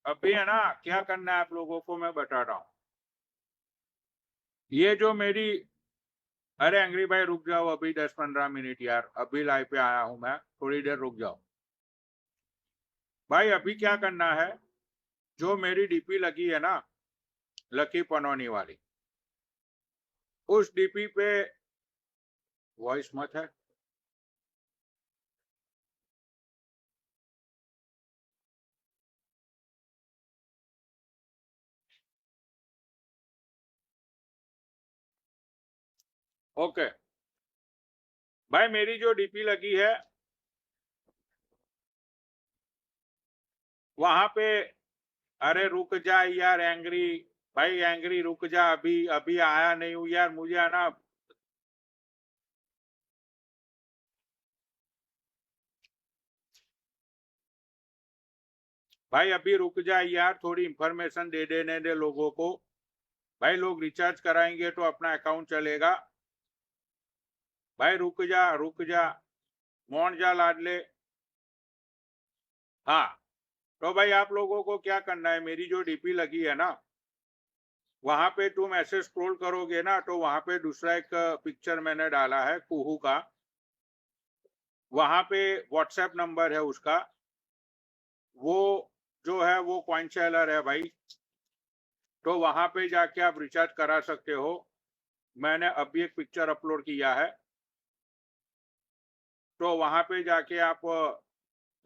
अभी है ना, क्या करना है आप लोगों को मैं बता रहा हूं। ये जो मेरी, अरे एंग्री भाई रुक जाओ अभी 10-15 मिनट यार, अभी लाइव पे आया हूं मैं, थोड़ी देर रुक जाओ भाई। अभी क्या करना है, जो मेरी डीपी लगी है ना लकी पनौनी वाली, उस डीपी पे वॉइस मत है। ओके भाई, मेरी जो डीपी लगी है वहां पे, अरे रुक जा यार एंग्री भाई, एंग्री रुक जा, अभी अभी आया नहीं हूँ यार, मुझे है ना। भाई अभी रुक जा यार, थोड़ी इंफॉर्मेशन दे देने दे लोगों को। भाई लोग रिचार्ज कराएंगे तो अपना अकाउंट चलेगा। भाई रुक जा रुक जा, मौन जा लाडले। हाँ, तो भाई आप लोगों को क्या करना है, मेरी जो डीपी लगी है ना वहां पे तुम ऐसे स्क्रॉल करोगे ना तो वहां पे दूसरा एक पिक्चर मैंने डाला है कुहू का, वहां पे व्हाट्सएप नंबर है उसका, वो जो है वो कॉइन सेलर है भाई, तो वहां पे जाके आप रिचार्ज करा सकते हो। मैंने अभी एक पिक्चर अपलोड किया है, तो वहां पे जाके आप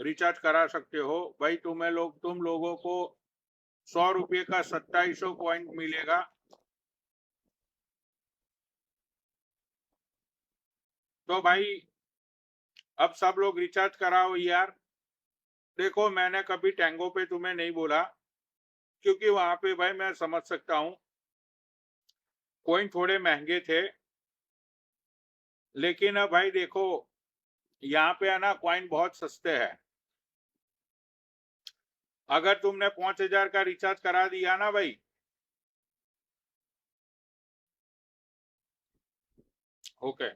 रिचार्ज करा सकते हो भाई। तुम लोगों को 100 रुपये का 2700 पॉइंट मिलेगा। तो भाई अब सब लोग रिचार्ज कराओ यार। देखो मैंने कभी टैंगो पे तुम्हें नहीं बोला, क्योंकि वहां पे भाई मैं समझ सकता हूँ कॉइन थोड़े महंगे थे, लेकिन अब भाई देखो यहाँ पे है ना कॉइन बहुत सस्ते हैं। अगर तुमने 5000 का रिचार्ज करा दिया ना भाई, ओके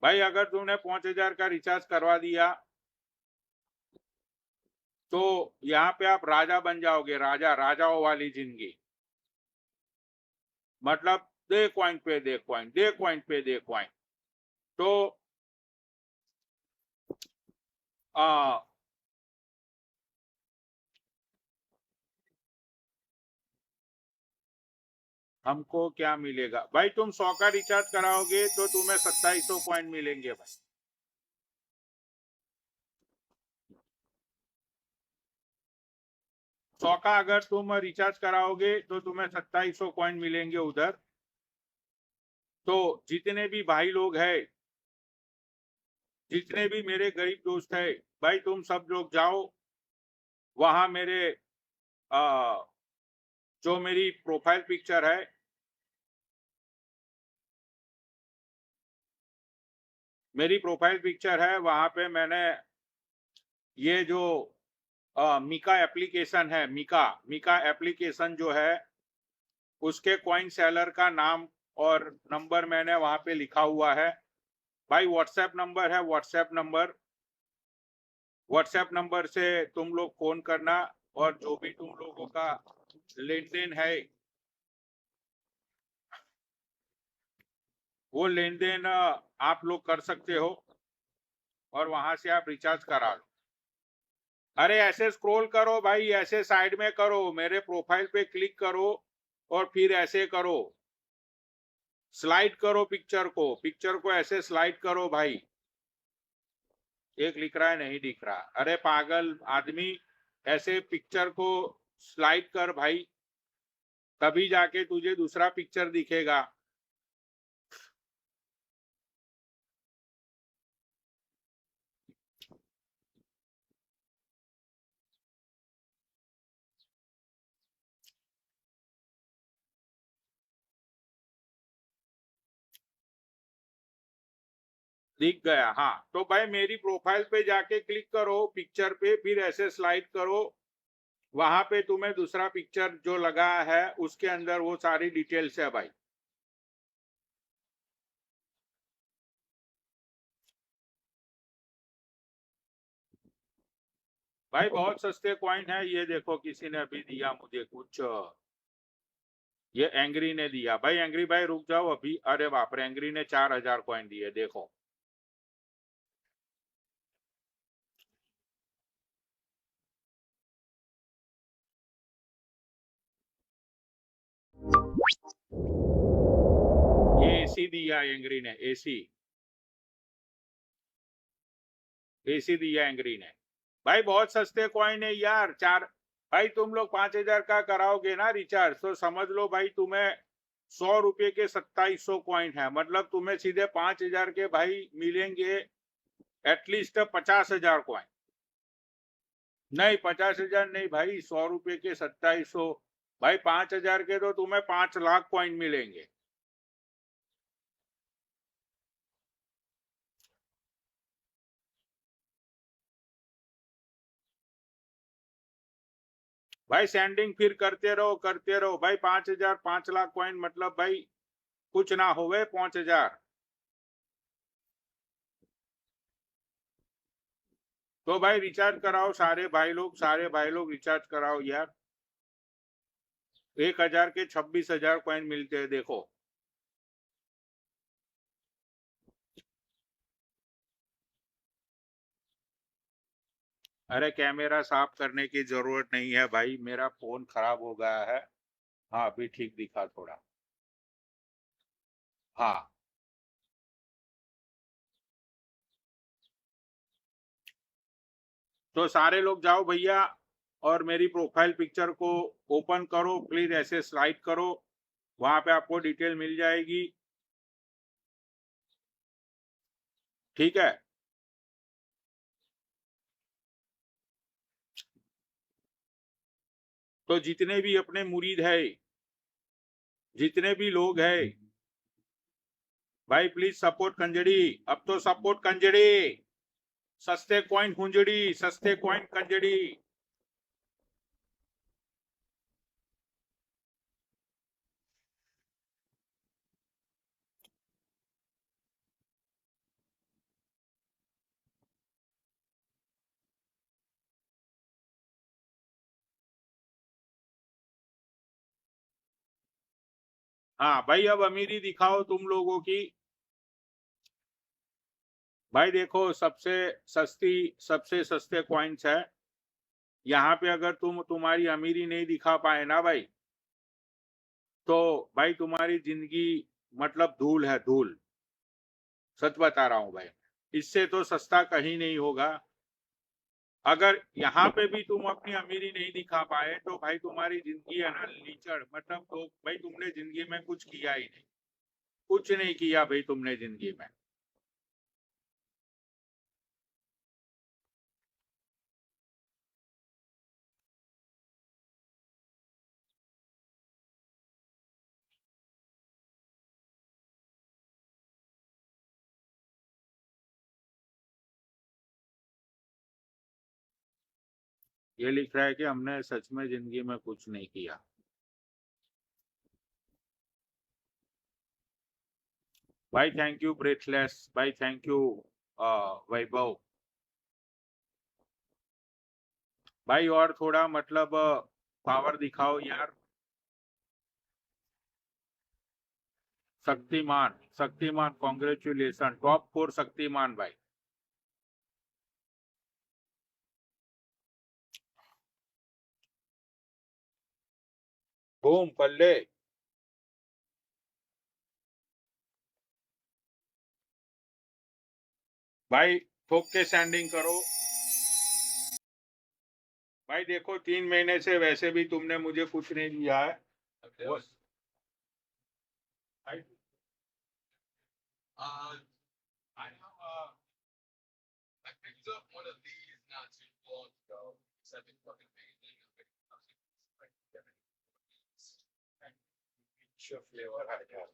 भाई, अगर तुमने 5000 का रिचार्ज करवा दिया तो यहाँ पे आप राजा बन जाओगे, राजा, राजाओं वाली जिंदगी। मतलब दे कॉइन पे दे कॉइन, दे कॉइन पे दे कॉइन। तो आ, हमको क्या मिलेगा भाई, तुम 100 का रिचार्ज कराओगे तो तुम्हें 2700 पॉइंट मिलेंगे भाई। 100 का अगर तुम रिचार्ज कराओगे तो तुम्हें 2700 पॉइंट मिलेंगे उधर। तो जितने भी भाई लोग हैं, जितने भी मेरे गरीब दोस्त हैं, भाई तुम सब लोग जाओ वहां मेरे, आ, जो मेरी प्रोफाइल पिक्चर है, मेरी प्रोफाइल पिक्चर है वहां पे मैंने ये जो मिका एप्लीकेशन है, मिका मिका एप्लीकेशन जो है उसके कॉइन सेलर का नाम और नंबर मैंने वहां पे लिखा हुआ है भाई। व्हाट्सएप नंबर है, व्हाट्सएप नंबर से तुम लोग फोन करना, और जो भी तुम लोगों का लेन देन है वो लेन देन आप लोग कर सकते हो, और वहां से आप रिचार्ज करा लो। अरे ऐसे स्क्रॉल करो भाई, ऐसे साइड में करो, मेरे प्रोफाइल पे क्लिक करो और फिर ऐसे करो, स्लाइड करो पिक्चर को, पिक्चर को ऐसे स्लाइड करो भाई। एक लिख रहा है नहीं दिख रहा, अरे पागल आदमी, ऐसे पिक्चर को स्लाइड कर भाई, तभी जाके तुझे दूसरा पिक्चर दिखेगा। दिख गया, हाँ, तो भाई मेरी प्रोफाइल पे जाके क्लिक करो पिक्चर पे, फिर ऐसे स्लाइड करो, वहां पे तुम्हें दूसरा पिक्चर जो लगा है उसके अंदर वो सारी डिटेल्स है भाई। भाई बहुत सस्ते कॉइन है, ये देखो किसी ने अभी दिया मुझे कुछ, ये एंग्री ने दिया। भाई एंग्री भाई रुक जाओ अभी, अरे बाप रे, एंग्री ने 4000 कॉइन दिए, देखो। ये एसी दिया एंग्री ने, एसी एसी दिया एंग्री ने। भाई बहुत सस्ते कॉइन है यार, चार। भाई तुम लोग 5000 का कराओगे ना रिचार्ज, तो समझ लो भाई तुम्हें 100 रुपए के 2700 कॉइन है, मतलब तुम्हें सीधे 5000 के भाई मिलेंगे एटलीस्ट 50,000 कॉइन। नहीं 50,000 नहीं भाई, 100 रुपए के 2700। भाई 5000 के तो तुम्हें 5 लाख कॉइन मिलेंगे। भाई सेंडिंग फिर करते रहो भाई, 5000 5 लाख कॉइन मतलब भाई कुछ ना होवे 5000। तो भाई रिचार्ज कराओ सारे भाई लोग रिचार्ज कराओ यार। 1000 के 26,000 कॉइन मिलते हैं, देखो। अरे कैमरा साफ करने की जरूरत नहीं है भाई, मेरा फोन खराब हो गया है। हाँ अभी ठीक दिखा थोड़ा। हाँ तो सारे लोग जाओ भैया, और मेरी प्रोफाइल पिक्चर को ओपन करो प्लीज, ऐसे स्लाइड करो, वहां पे आपको डिटेल मिल जाएगी। ठीक है। तो जितने भी अपने मुरीद है, जितने भी लोग हैं, भाई प्लीज सपोर्ट कंजड़ी। अब तो सपोर्ट कंजड़ी, सस्ते कॉइन हुंजड़ी, सस्ते कॉइन कंजड़ी। हाँ भाई अब अमीरी दिखाओ तुम लोगों की। भाई देखो सबसे सस्ते कॉइन्स है यहाँ पे, अगर तुम्हारी अमीरी नहीं दिखा पाए ना भाई, तो भाई तुम्हारी जिंदगी मतलब धूल है, धूल। सच बता रहा हूँ भाई, इससे तो सस्ता कहीं नहीं होगा। अगर यहाँ पे भी तुम अपनी अमीरी नहीं दिखा पाए, तो भाई तुम्हारी जिंदगी है ना लीचड़, मतलब तो भाई तुमने जिंदगी में कुछ किया ही नहीं, कुछ नहीं किया भाई तुमने जिंदगी में। ये लिख रहा है कि हमने सच में जिंदगी में कुछ नहीं किया। भाई थैंक यू ब्रेथलेस, भाई थैंक यू वैभव। भाई और थोड़ा मतलब पावर दिखाओ यार। शक्तिमान, शक्तिमान कॉन्ग्रेचुलेशन, टॉप 4 शक्तिमान भाई। बूम पल्ले। भाई ठोक के सैंडिंग करो। भाई देखो 3 महीने से वैसे भी तुमने मुझे कुछ नहीं दिया है। वो भाई, फ्लेवर आ गया।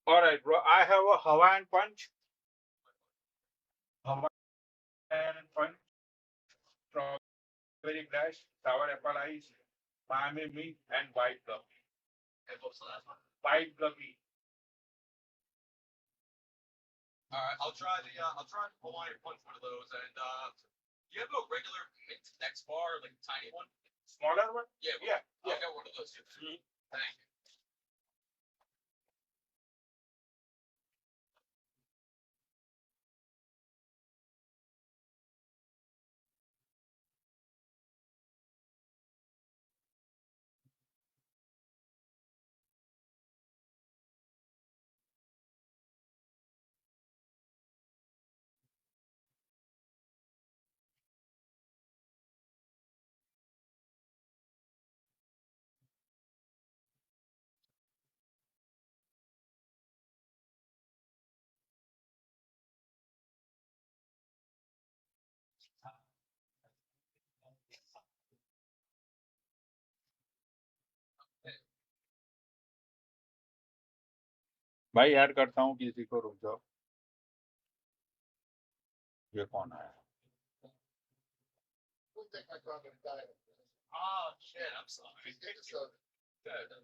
All right, bro. I have a Hawaiian punch. very fresh, sour apple ice, Miami mint, and white coffee. And what was the last one? White coffee. All right, I'll try Hawaiian punch, one of those. And do you have a regular mint next bar, like a tiny one? Smaller one? Yeah, Yeah. I'll get one of those. Thank you. भाई add करता हूँ किसी को, रुक जाओ। ये कौन है? Oh shit! I'm sorry. Good.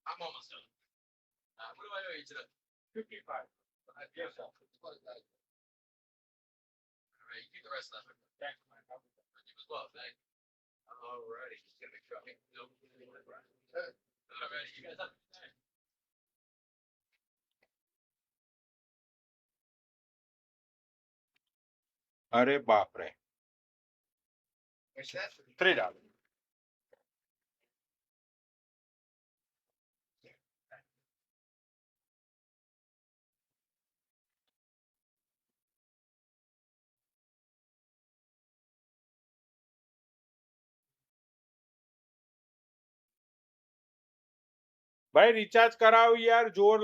I'm almost done. What do I owe you today? 55. Yes, sir. All right, you keep the rest of it. Thanks, man. You as well, thank you. All righty, just gonna make sure I make no. All right, you guys have a good night. अरे बाप रे, What's that? 3 डाल। भाई recharge कराओ यार, जोर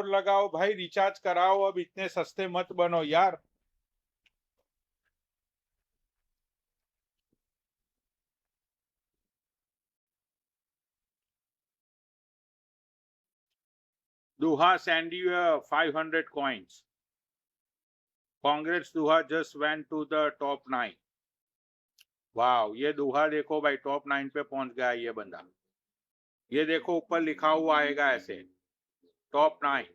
लगाओ भाई, रिचार्ज कराओ, अब इतने सस्ते मत बनो यार। Duha send you 500 coins. Congrats Duha, just went to the top 9. वाह, ये दुहा देखो भाई, टॉप 9 पे पहुंच गया ये बंदा। ये देखो ऊपर लिखा हुआ आएगा ऐसे, टॉप 9।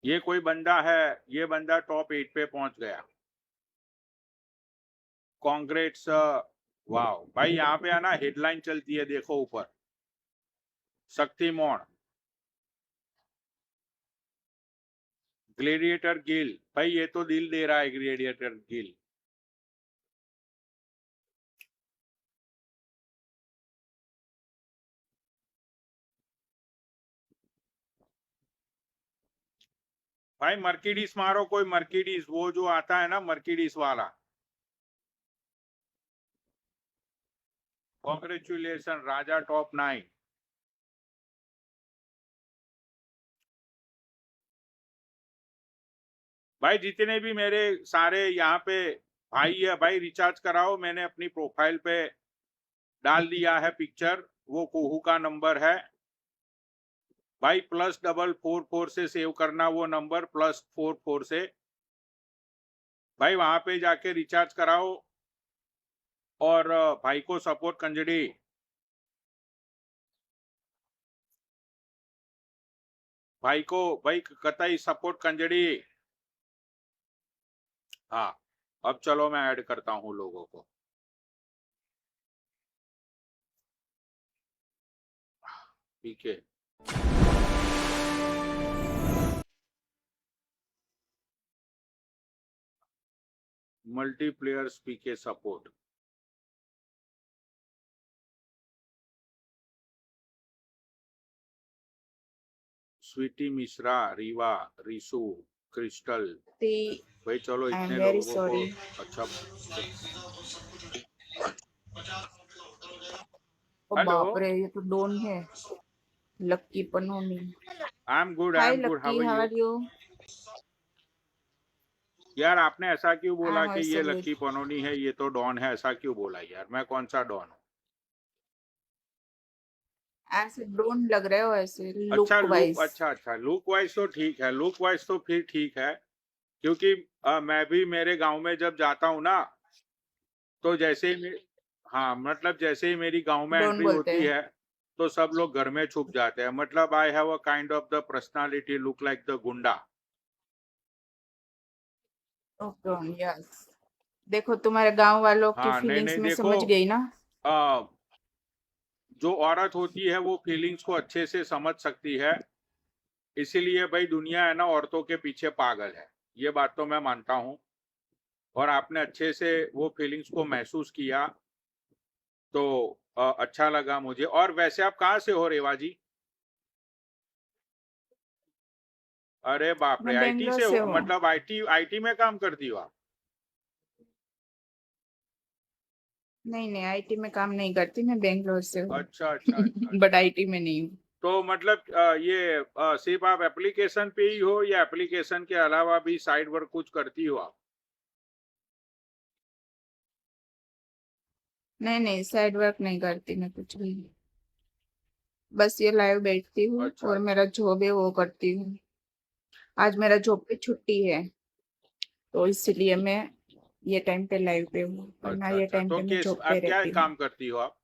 ये कोई बंदा है, ये बंदा टॉप 8 पे पहुंच गया। कांग्रेट्स। वाह भाई, यहाँ पे है ना हेडलाइन चलती है, देखो ऊपर, शक्तिमोहन, ग्लेडिएटर गिल। भाई ये तो दिल दे रहा है ग्लेडिएटर गिल। भाई मर्किडीज मारो, कोई मर्किडीज, वो जो आता है ना मर्किडीज वाला। कॉन्ग्रेचुलेशन राजा, टॉप 9। भाई जितने भी मेरे सारे यहाँ पे भाई है भाई, रिचार्ज कराओ। मैंने अपनी प्रोफाइल पे डाल दिया है पिक्चर, वो कोहू का नंबर है भाई, +44 से सेव करना वो नंबर, +44 से भाई, वहां पे जाके रिचार्ज कराओ और भाई को सपोर्ट कंजड़ी। भाई को भाई कतई सपोर्ट कंजड़ी। हाँ, अब चलो मैं ऐड करता हूँ लोगों को। पीके मल्टीप्लेयर पीके सपोर्ट। स्वीटी मिश्रा, रीवा, रिसू, क्रिस्टल। भाई चलो इतने लोगों को अच्छा। बाप रे, ये तो डोन है। लक्की पनोनी। I am good, I am good, how are you? यार आपने ऐसा क्यों बोला कि ये लक्की पनोनी है, ये तो डॉन है, ऐसा क्यों बोला यार? मैं कौन सा डॉन हूँ? ऐसे ड्रोन लग रहे हो, ऐसे अच्छा लुक वाइज। अच्छा लुक वाइज तो ठीक है, लुक वाइज तो फिर ठीक है, क्योंकि मैं भी मेरे गांव में जब जाता हूँ ना, तो जैसे ही हाँ मतलब जैसे ही मेरी गांव में ड्रोन एंट्री बोलते होती हैं। है, तो सब लोग घर में छुप जाते हैं। मतलब I have a kind of the personality look like the goonda. Okay, yes. देखो, तुम्हारे गांव वालों की हाँ नहीं फीलिंग्स नहीं में देखो, समझ गई ना। आ, जो औरत होती है वो फीलिंग्स को अच्छे से समझ सकती है, इसीलिए भाई दुनिया है ना औरतों के पीछे पागल है, ये बात तो मैं मानता हूँ। और आपने अच्छे से वो फीलिंग्स को महसूस किया, तो अच्छा लगा मुझे। और वैसे आप कहाँ से हो रेवा जी? अरे बाप रे, मैं आईटी बेंगलोर से से हो? हूँ। मतलब आईटी आईटी में काम करती हो आप? नहीं नहीं, आईटी में काम नहीं करती, मैं बेंगलोर से हूँ। अच्छा बट आईटी में नहीं हूँ। तो मतलब ये सिर्फ आप एप्लीकेशन पे ही हो, या एप्लीकेशन के अलावा भी साइड वर्क कुछ करती हो आप? नहीं नहीं, साइड वर्क नहीं करती मैं कुछ भी। बस ये लाइव बैठती हूँ अच्छा और अच्छा। मेरा जॉब है वो करती हूँ। आज मेरा जॉब पे छुट्टी है, तो इसलिए मैं ये टाइम पे लाइव पे हूँ, वरना अच्छा ये अच्छा, टाइम तो पे मैं किस जॉब पे आप क्या रहती हूँ। काम करती हो आप?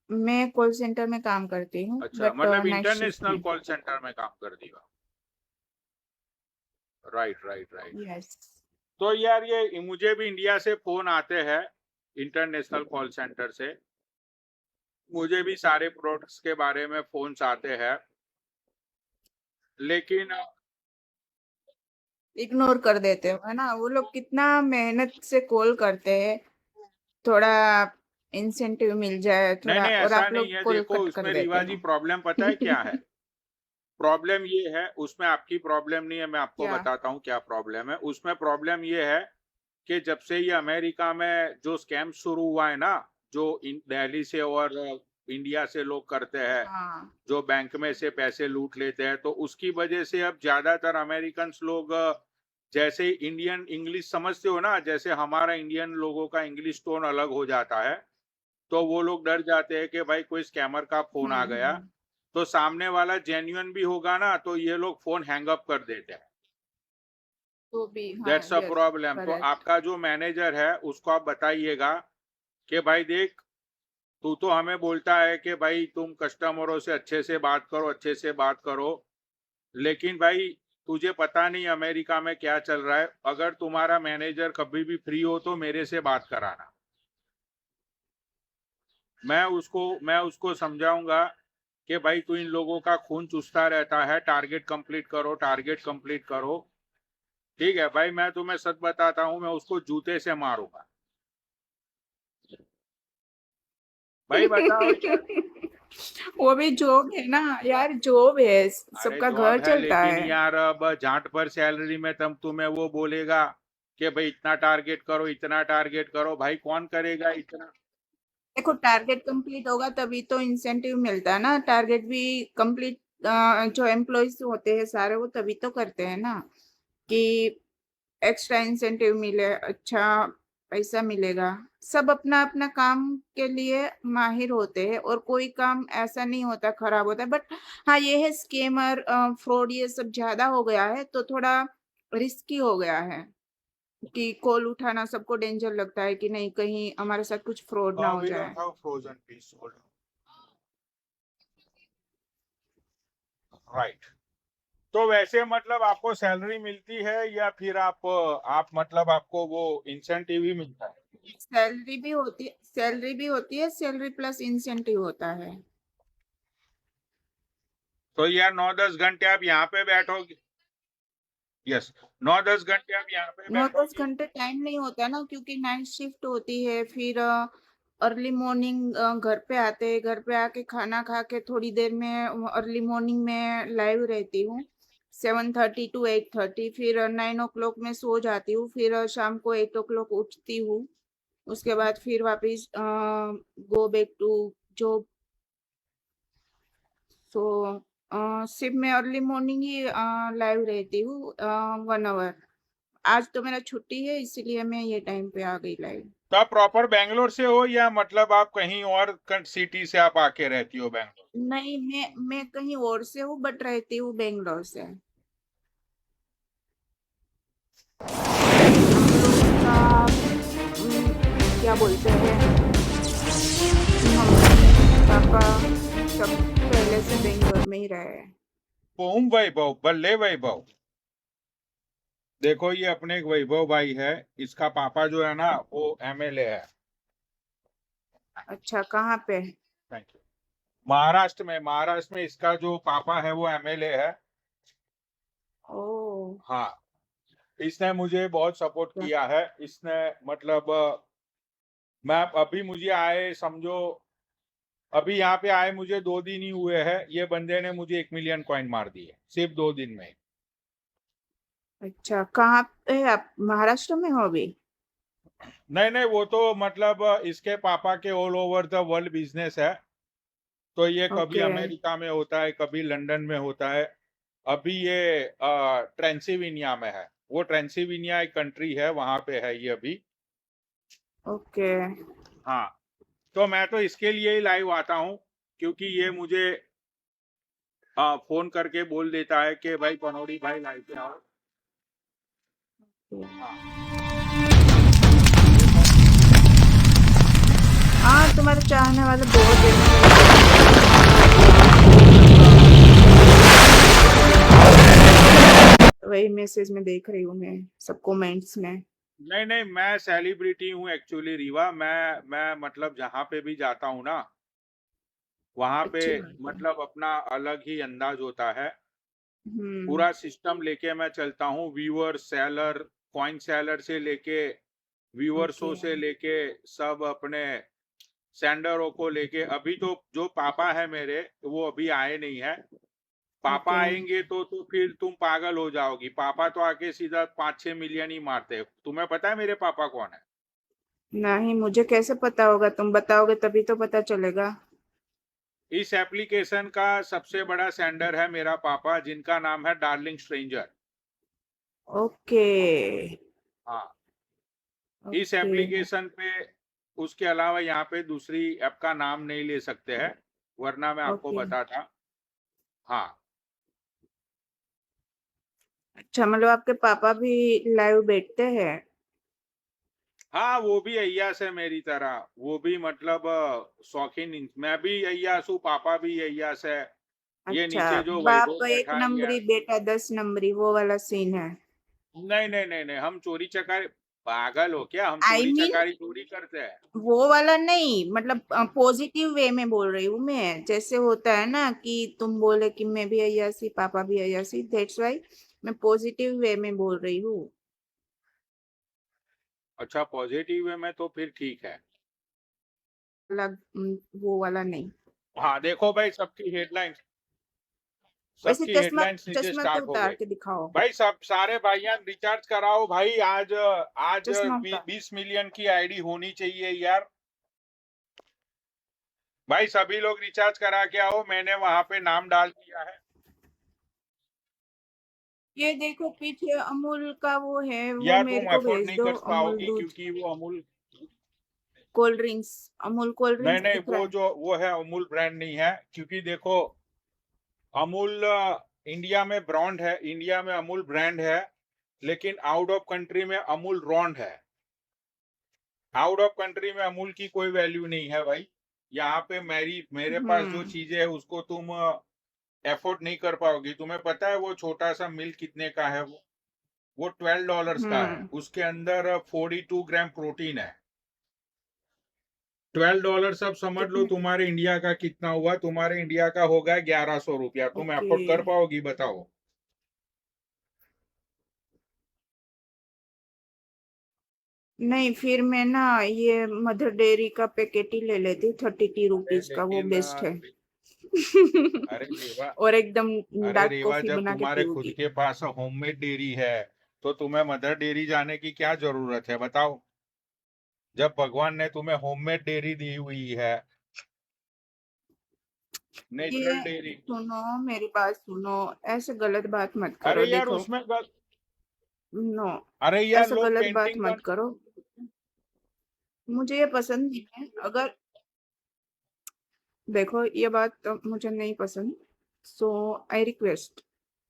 मैं कॉल सेंटर में काम करती हूँ, अच्छा, बट मतलब नाइट शिफ्ट इंटरनेशनल में। कॉल सेंटर में काम करती हो? राइट। यस। तो यार ये मुझे भी इंडिया से फोन आते हैं, इंटरनेशनल कॉल सेंटर से। मुझे भी सारे प्रोडक्ट्स के बारे में फोन्स आते हैं, लेकिन इग्नोर कर देते हो, है ना? वो लोग कितना मेहनत से कॉल करते हैं, थोड़ा इंसेंटिव मिल जाए नहीं थोड़ा, नहीं और ऐसा आप नहीं लोग है, कॉल देखो कट कर उसमें देते रिवाजी हो। प्रॉब्लम पता है क्या है? प्रॉब्लम ये है, उसमें आपकी प्रॉब्लम नहीं है, मैं आपको क्या? बताता हूँ क्या प्रॉब्लम है। उसमें प्रॉब्लम ये है कि जब से ये अमेरिका में जो स्कैम शुरू हुआ है ना, जो दिल्ली से और इंडिया से लोग करते हैं, हाँ। जो बैंक में से पैसे लूट लेते हैं, तो उसकी वजह से अब ज्यादातर अमेरिकन लोग जैसे इंडियन इंग्लिश समझते हो ना, जैसे हमारा इंडियन लोगों का इंग्लिश टोन अलग हो जाता है, तो वो लोग डर जाते हैं कि भाई कोई स्कैमर का फोन आ गया, हम्म। तो सामने वाला जेन्युइन भी होगा ना, तो ये लोग फोन हैंग अप कर देते हैं। तो भी हाँ, दैट्स अ यस। प्रॉब्लम। तो करेक्ट। आपका जो मैनेजर है उसको आप बताइएगा कि भाई देख, तू तो हमें बोलता है कि भाई तुम कस्टमरों से अच्छे से बात करो, अच्छे से बात करो, लेकिन भाई तुझे पता नहीं अमेरिका में क्या चल रहा है। अगर तुम्हारा मैनेजर कभी भी फ्री हो तो मेरे से बात कराना, मैं उसको समझाऊंगा कि भाई तू इन लोगों का खून चूसता रहता है, टारगेट कंप्लीट करो, टारगेट कंप्लीट करो। ठीक है भाई, मैं तुम्हें सच बताता हूँ, मैं उसको जूते से मारूंगा। भाई बताओ यार। वो भी जॉब है ना यार, जॉब है, अरे सबका जॉब घर है, चलता लेकिन है। यार अब झांट पर सैलरी में तुम तुम्हें वो बोलेगा कि भाई इतना टारगेट करो, इतना टारगेट करो, भाई कौन करेगा इतना? देखो, टारगेट कंप्लीट होगा तभी तो इंसेंटिव मिलता है ना। टारगेट भी कंप्लीट, जो एम्प्लॉयज होते हैं सारे, वो तभी तो करते हैं ना, कि एक्स्ट्रा इंसेंटिव मिले, अच्छा पैसा मिलेगा। सब अपना अपना काम के लिए माहिर होते हैं, और कोई काम ऐसा नहीं होता खराब होता है। बट हाँ, ये है स्केमर, फ्रॉड, ये सब ज्यादा हो गया है, तो थोड़ा रिस्की हो गया है कि कॉल उठाना सबको डेंजर लगता है कि नहीं, कहीं हमारे साथ कुछ फ्रॉड ना हो वी जाए। Don't have frozen piece, right. तो वैसे मतलब आपको सैलरी मिलती है, या फिर आप मतलब आपको वो इंसेंटिव ही मिलता है? सैलरी भी होती है, सैलरी भी होती है, सैलरी प्लस इंसेंटिव होता है। तो यार 9-10 घंटे आप यहाँ पे बैठोगे? यस, 9-10 घंटे आप यहाँ पे 9-10 बैठोगे? घंटे टाइम नहीं होता ना, क्योंकि नाइट शिफ्ट होती है। फिर अर्ली मॉर्निंग घर पे आते हैं, घर पे आके खाना खा के थोड़ी देर में अर्ली मॉर्निंग में लाइव रहती हूँ, 7:30 to 8:30। फिर 9 o'clock में सो जाती हूँ, फिर शाम को 8 o'clock उठती हूँ। उसके बाद फिर वापिस गो बैक टू जॉब। सो सिर्फ मैं अर्ली मॉर्निंग ही लाइव रहती हूँ, 1 hour। आज तो मेरा छुट्टी है इसीलिए मैं ये टाइम पे आ गई लाइव। तो आप प्रॉपर बैंगलोर से हो या मतलब आप कहीं और सिटी से आप आके रहती हो बैंगलोर? नहीं, मैं कहीं और से हूँ बट रहती हूँ बेंगलोर से। हम लोग का क्या बोलते हैं, मम्मी पापा सब पहले से बेंगलोर में ही रहे हैं। ओम वैभव, बल्ले वैभव। देखो ये अपने एक वैभव भाई है, इसका पापा जो है ना वो एमएलए है। अच्छा, कहाँ पे? Thank you. महाराष्ट्र में इसका जो पापा है वो एमएलए है। ओ, हाँ, इसने मुझे बहुत सपोर्ट किया है। इसने मतलब मैं अभी मुझे आए समझो, अभी यहाँ पे आए मुझे 2 दिन ही हुए हैं, ये बंदे ने मुझे 1 मिलियन कॉइन मार दिए सिर्फ 2 दिन में। अच्छा, कहाँ पे आप महाराष्ट्र में हो अभी? नहीं नहीं, वो तो मतलब इसके पापा के all over the world business है। तो ये कभी ओके, अमेरिका में होता है, कभी लंदन में होता है। अभी ये ट्रांसिल्वेनिया में है। वो ट्रांसिल्वेनिया एक कंट्री है, वहां पे है ये अभी। ओके। हाँ, तो मैं तो इसके लिए ही लाइव आता हूँ, क्योंकि ये मुझे फोन करके बोल देता है कि भाई पनौड़ी भाई लाइव पे आओ। हाँ, हाँ, तुम्हारे चाहने वाले बहुत देर वही मैसेज में देख रही हूँ मैं सब कमेंट्स में। नहीं नहीं, मैं सेलिब्रिटी हूँ एक्चुअली रीवा। मैं मतलब जहाँ पे भी जाता हूँ ना, वहां पे अच्छी बात है। मतलब अपना अलग ही अंदाज होता है। हम्म। पूरा सिस्टम लेके मैं चलता हूँ, व्यूअर सेलर, कॉइन सेलर से लेके व्यूअर्सों ओके, से लेके सब अपने सेंडरों को लेके। अभी तो जो पापा है मेरे वो अभी आए नहीं है। पापा ओके। आएंगे तो फिर तुम पागल हो जाओगी। पापा तो आके सीधा 5-6 मिलियन ही मारते हैं। तुम्हें पता है मेरे पापा कौन है? नहीं, मुझे कैसे पता होगा? तुम बताओगे तभी तो पता चलेगा। इस एप्लीकेशन का सबसे बड़ा सेंडर है मेरा पापा, जिनका नाम है डार्लिंग स्ट्रेंजर। ओके, हाँ, इस ओके। एप्लीकेशन पे उसके अलावा यहाँ पे दूसरी ऐप का नाम नहीं ले सकते हैं, वरना मैं आपको ओके, बताता। हाँ अच्छा, मतलब आपके पापा भी लाइव बैठते हैं? हाँ, वो भी अय्यास है मेरी तरह। वो भी मतलब शौकीन मैं भी अय्यास हूँ, पापा भी अय्यास है। ये अच्छा, नीचे जो बाप वैभव एक बैठा ही है। नंबरी बेटा 10 नंबरी, वो वाला सीन है? नहीं नहीं नहीं नहीं, हम चोरी चकारी, पागल हो क्या? हम आई चोरी मीन चकारी थोड़ी करते हैं। वो वाला नहीं, मतलब पॉजिटिव वे में बोल रही हूँ मैं। जैसे होता है ना कि तुम बोले कि मैं भी अय्यासी पापा भी अय्यासी, दैट्स वाई मैं पॉजिटिव वे में बोल रही हूँ। अच्छा, पॉजिटिव वे में तो फिर ठीक है। अलग वो वाला नहीं। हाँ देखो भाई, सबकी हेडलाइंस, वैसे सबकी चश्मा, हेडलाइंस नीचे चश्मा तो स्टार्ट हो उतार गई। के दिखाओ। भाई सब सारे भाइयान रिचार्ज कराओ भाई। आज आज चश्मा उतार। 20 मिलियन की आईडी होनी चाहिए यार। भाई सभी लोग रिचार्ज करा के आओ, मैंने वहां पे नाम डाल दिया है। ये देखो पीछे अमूल का वो है, वो यार मेरे तुम को अफोर्ड भेज नहीं दो। कर अमूल पाओगी, दूध, क्योंकि वो Amul, cold drinks, Amul cold नहीं ड्रिंक्स नहीं, दिख रहा वो है। जो वो है अमूल ब्रांड नहीं है। क्योंकि देखो अमूल इंडिया में ब्रांड है, इंडिया में अमूल ब्रांड है, लेकिन आउट ऑफ कंट्री में अमूल रॉन्ड है। आउट ऑफ कंट्री में अमूल की कोई वैल्यू नहीं है भाई। यहाँ पे मेरे पास जो हम्म, चीजें है उसको तुम एफोर्ड नहीं कर पाओगी। तुम्हें पता है वो छोटा सा मिल्क कितने का है? वो $12 का है। हम्म। उसके अंदर 42 ग्राम प्रोटीन है। $12 सब समझ लो, कितने? तुम्हारे इंडिया का कितना हुआ? तुम्हारे इंडिया का होगा 1100 रुपया। तुम ओके। एफोर्ड कर पाओगी बताओ? नहीं, फिर मैं ना ये मदर डेयरी का पैकेट ही ले लेती, 32 रुपीज का, वो लेकिन बेस्ट है। अरे रेवा, और एकदम अरे डार्क रेवा, कॉफी जब बना के तुम्हारे खुद पीऊंगी। के पास होममेड डेयरी है तो तुम्हें मदर डेयरी जाने की क्या जरूरत है बताओ? जब भगवान ने तुम्हें होममेड डेयरी दी हुई है, ये नेचुरल डेयरी। सुनो, मेरी बात सुनो, ऐसे गलत बात मत अरे करो। यार देखो, उसमें नो, अरे यार ऐसा लोग गलत बात पेंटिंग मत करो। मुझे ये पसंद नहीं है। अगर देखो, ये बात तो मुझे नहीं पसंद, सो आई रिक्वेस्ट,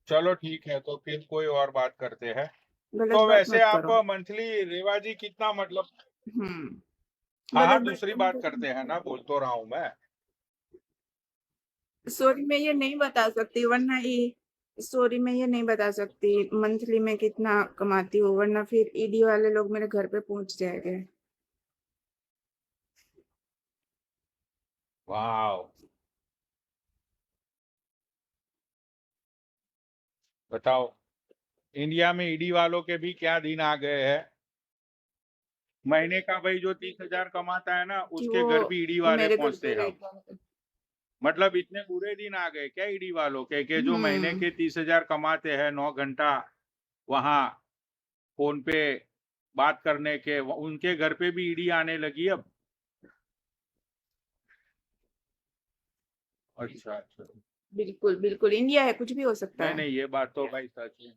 चलो ठीक है, तो फिर कोई और बात करते हैं। गलत तो बात वैसे मत आप करो। मंथली रेवा जी कितना मतलब, हाँ हाँ गलत बात दूसरी तो बात मुझे करते हैं ना, बोल तो रहा हूँ मैं। सॉरी, मैं ये नहीं बता सकती, वरना ये सॉरी मैं ये नहीं बता सकती मंथली में कितना कमाती हूँ, वरना फिर ईडी वाले लोग मेरे घर पे पहुंच जाएंगे। वाह, बताओ, इंडिया में ईडी वालों के भी क्या दिन आ गए हैं। महीने का भाई जो 30,000 कमाता है ना, कि उसके वो घर भी ईडी वाले मेरे घर पहुंचते पे हैं। रहता है। मतलब इतने बुरे दिन आ गए क्या ईडी वालों के, कि जो महीने हम्म के 30,000 कमाते हैं, 9 घंटा वहां फोन पे बात करने के, उनके घर पे भी ईडी आने लगी अब। अच्छा अच्छा। बिल्कुल बिल्कुल, इंडिया है, कुछ भी हो सकता नहीं है। नहीं, ये बात तो भाई सच है।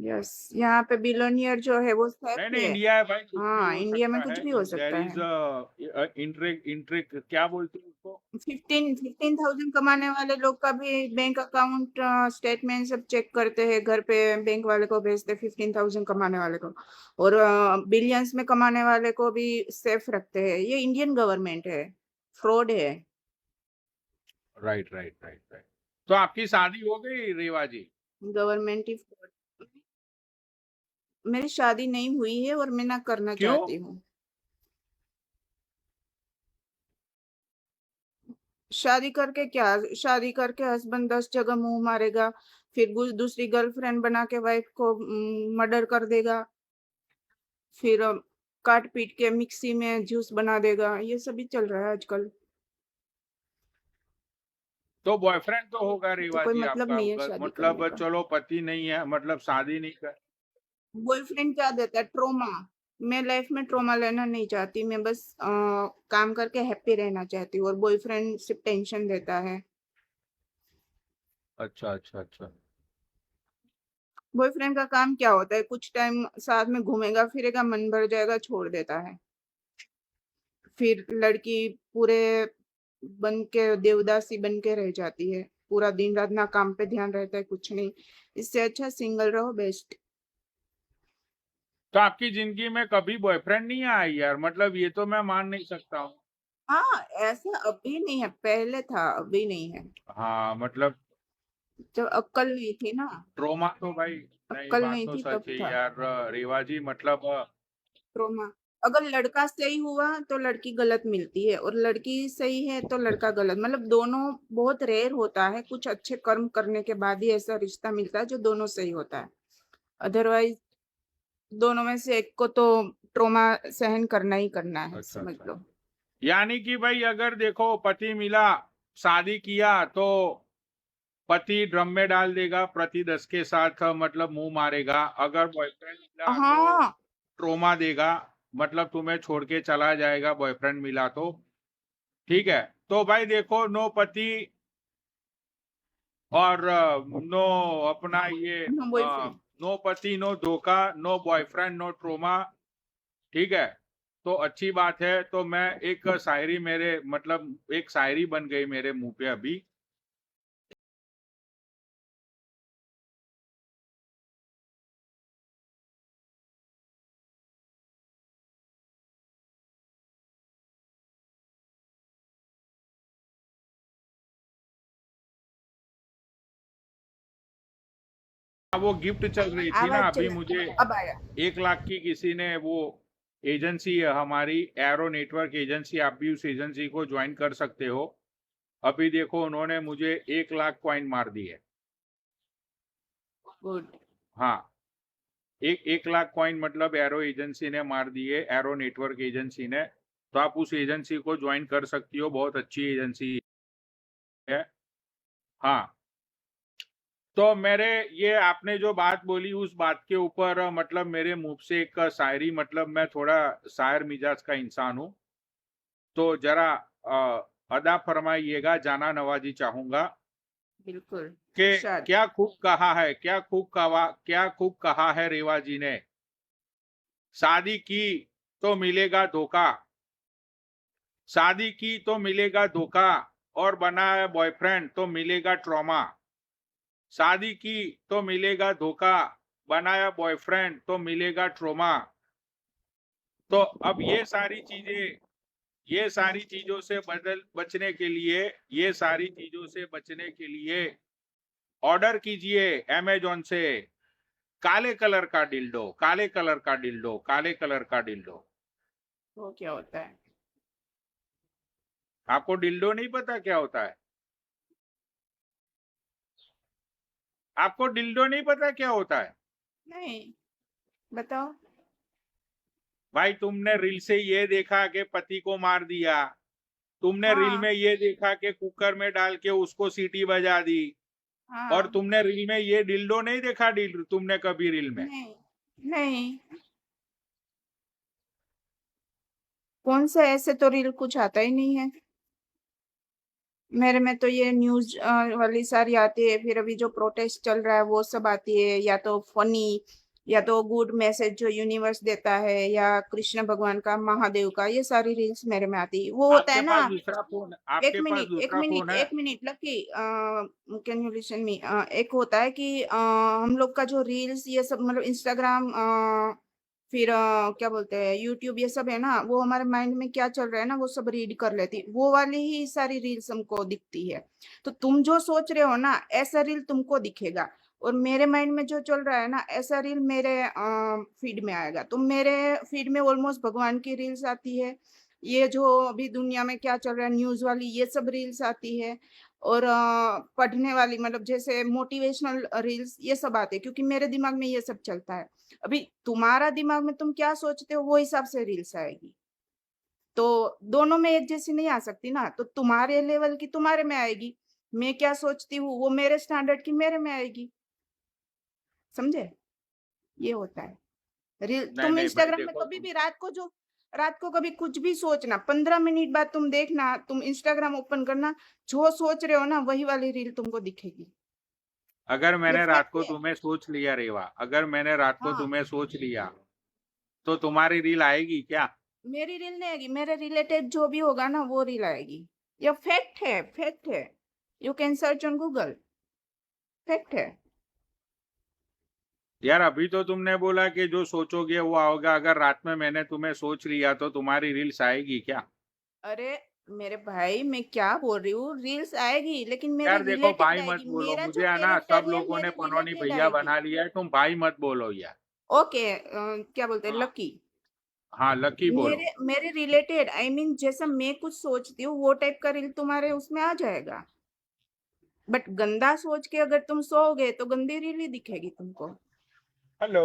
यस, यहाँ पे बिलोनियर जो है वो सेफ नहीं नहीं, है। इंडिया है भाई, कुछ भी हाँ, हो इंडिया में सकता कुछ है। भी हो देयर सकता इज है। इंट्रिक इंट्रिक क्या बोलते हैं उसको। 15,000 कमाने वाले लोग का भी बैंक अकाउंट स्टेटमेंट सब चेक करते हैं, घर पे बैंक वाले को भेजते 15,000 कमाने वाले को, और बिलियंस में कमाने वाले को भी सेफ रखते हैं। ये इंडियन गवर्नमेंट है, फ्रॉड है। Right right right right. तो आपकी शादी हो गई रेवा जी। गवर्नमेंट ही fraud। मेरी शादी नहीं हुई है और मैं ना करना क्यों। चाहती हूँ। शादी करके क्या, शादी करके हस्बैंड 10 जगह मुंह मारेगा, फिर दूसरी गर्लफ्रेंड बना के वाइफ को मर्डर कर देगा, फिर काट पीट के मिक्सी में जूस बना देगा। ये सभी चल रहा है आजकल। तो बॉयफ्रेंड तो होगा तो रेवा कोई जी मतलब आपका, नहीं है शादी करने मतलब का। चलो पति नहीं है, मतलब शादी नहीं कर। बॉयफ्रेंड क्या देता है? ट्रोमा। मैं लाइफ में ट्रोमा लेना नहीं चाहती, मैं बस काम करके हैप्पी रहना चाहती हूँ, और बॉयफ्रेंड सिर्फ टेंशन देता है। अच्छा अच्छा अच्छा। बॉयफ्रेंड का काम क्या होता है? कुछ टाइम साथ में घूमेगा फिरेगा, मन भर जाएगा, छोड़ देता है। फिर लड़की पूरे बन के देवदासी बन के रह जाती है, पूरा दिन रात ना काम पे ध्यान रहता है, कुछ नहीं। इससे अच्छा सिंगल रहो, बेस्ट। तो आपकी जिंदगी में कभी बॉयफ्रेंड नहीं आया यार, मतलब ये तो मैं मान नहीं सकता हूँ। हाँ, ऐसा अभी नहीं है, पहले था, अभी नहीं है। हाँ मतलब जब अक्कल नहीं थी ना, ट्रोमा तो भाई, नहीं अक्कल बात नहीं तो थी सच तब है था यार। रेवा जी मतलब ट्रोमा। अगर लड़का सही हुआ तो लड़की गलत मिलती है, और लड़की सही है तो लड़का गलत, मतलब दोनों बहुत रेयर होता है। कुछ अच्छे कर्म करने के बाद ही ऐसा रिश्ता मिलता है जो दोनों सही होता है। अदरवाइज दोनों में से एक को तो ट्रोमा सहन करना ही करना है, अच्छा समझ अच्छा। लो। यानी कि भाई अगर देखो पति मिला, शादी किया, तो पति ड्रम में डाल देगा, प्रति 10 के साथ मतलब मुंह मारेगा। अगर बॉयफ्रेंड मिला तो हाँ, ट्रोमा देगा, मतलब तुम्हें छोड़ के चला जाएगा बॉयफ्रेंड मिला तो। ठीक है, तो भाई देखो, नो पति और नो अपना ये, नो बॉयफ्रेंड। नो पति नो धोखा, नो बॉयफ्रेंड नो ट्रोमा। ठीक है, तो अच्छी बात है। तो मैं एक शायरी मेरे मतलब एक शायरी बन गई मेरे मुंह पे अभी। वो गिफ्ट चल रही थी ना आवाज अभी चला, मुझे, अब आया। 1 लाख की किसी ने, वो एजेंसी है हमारी एरो नेटवर्क एजेंसी, आप भी उस एजेंसी को ज्वाइन कर सकते हो। अभी देखो उन्होंने मुझे 1 लाख कॉइन मार दी है। गुड। हाँ, 1 लाख कॉइन मतलब एरो एजेंसी ने मार दी है, एरो नेटवर्क एजेंसी ने। तो आप उस एजेंसी को ज्वाइन कर सकती हो, बहुत अच्छी एजेंसी है। हाँ, तो मेरे, ये आपने जो बात बोली उस बात के ऊपर मतलब मेरे मुंह से एक शायरी, मतलब मैं थोड़ा शायर मिजाज का इंसान हूँ, तो जरा अदा फरमाइएगा, जाना नवाजी चाहूंगा बिल्कुल। कि शाद। क्या खूब कहा है, क्या खूब कहा है रेवा जी ने, शादी की तो मिलेगा धोखा, शादी की तो मिलेगा धोखा, और बनाया बॉयफ्रेंड तो मिलेगा ट्रॉमा। शादी की तो मिलेगा धोखा, बनाया बॉयफ्रेंड तो मिलेगा ट्रॉमा। तो अब ये सारी चीजों से बचने के लिए, ये सारी चीजों से बचने के लिए ऑर्डर कीजिए अमेजोन से काले कलर का डिल्डो, काले कलर का डिल्डो, काले कलर का डिल्डो। वो क्या होता है? आपको डिल्डो नहीं पता क्या होता है? आपको डिल्डो नहीं पता क्या होता है? नहीं, बताओ। भाई तुमने रील से ये देखा कि पति को मार दिया, तुमने रील हाँ, में ये देखा कि कुकर में डाल के उसको सीटी बजा दी, और हाँ। तुमने रील में ये डिल्डो नहीं देखा, तुमने कभी रील में? नहीं, नहीं। कौन सा ऐसे तो रील कुछ आता ही नहीं है। मेरे में तो ये न्यूज़ वाली सारी आती है, फिर अभी जो प्रोटेस्ट चल रहा है वो सब आती है, या तो फनी, या तो गुड मैसेज जो यूनिवर्स देता है, या कृष्ण भगवान का, महादेव का, ये सारी रील्स मेरे में आती है। वो होता आपके है पास ना। दूसरा फोन, एक आपके पास मिनट, एक दूसरा मिनट, फोन है? एक minute, lucky, can you listen me? एक होता है कि हम लोग का जो रील्स ये सब, मतलब इंस्टाग्राम, फिर क्या बोलते हैं, यूट्यूब, ये सब है ना, वो हमारे माइंड में क्या चल रहा है ना, वो सब रीड कर लेती, वो वाली ही सारी रील्स हमको दिखती है। तो तुम जो सोच रहे हो ना, ऐसा रील तुमको दिखेगा, और मेरे माइंड में जो चल रहा है ना, ऐसा रील मेरे फीड में आएगा। तो मेरे फीड में ऑलमोस्ट भगवान की रील्स आती है, ये जो अभी दुनिया में क्या चल रहा है न्यूज़ वाली, ये सब रील्स आती है, और पढ़ने वाली, मतलब जैसे मोटिवेशनल रील्स, ये सब आते हैं, क्योंकि मेरे दिमाग में ये सब चलता है। अभी तुम्हारा दिमाग में तुम क्या सोचते हो, वो हिसाब से रील्स आएगी। तो दोनों में एक जैसी नहीं आ सकती ना, तो तुम्हारे लेवल की तुम्हारे में आएगी, मैं क्या सोचती हूँ वो मेरे स्टैंडर्ड की मेरे में आएगी। समझे? ये होता है। रील नहीं तुम नहीं भाई, इंस्टाग्राम में देखो कभी तुम, भी रात को कभी कुछ भी सोचना, 15 मिनट बाद तुम देखना, तुम इंस्टाग्राम ओपन करना, जो सोच रहे हो ना वही वाली रील तुमको दिखेगी। अगर ये मैंने रात फैक्ट को है। तुम्हें सोच लिया रेवा, अगर मैंने रात को हाँ, तुम्हें सोच लिया, तो तुम्हारी रील आएगी क्या? मेरी रील नहीं आएगी, मेरे रिलेटेड जो भी होगा ना वो रील आएगी। ये फैक्ट है, फैक्ट है। You can search on Google, fact है। यार अभी तो तुमने बोला कि जो सोचोगे वो आओगा, अगर रात में मैंने तुम्हें सोच लिया तो तुम्हारी रील्स आएगी क्या? अरे मेरे भाई, मैं क्या बोल रही हूँ, रील्स आएगी, लेकिन मेरे यार देखो रिलेटेड भाई मत आएगी, बोलो, मेरा जो मुझे है ना, सब कैरेक्टर है लोगों ने मेरे पनौनी रिलेटेड भैया आएगी। बना लिया है, तुम भाई मत बोलो यार। ओके, क्या बोलते हैं, हाँ, लकी। हाँ लकी बोलो। मेरे मेरे रिलेटेड, आई मीन जैसा मैं कुछ सोचती हूँ वो टाइप का रील तुम्हारे उसमें आ जाएगा। बट गंदा सोच के अगर तुम सोओगे तो गंदी रील ही दिखेगी तुमको। Hello.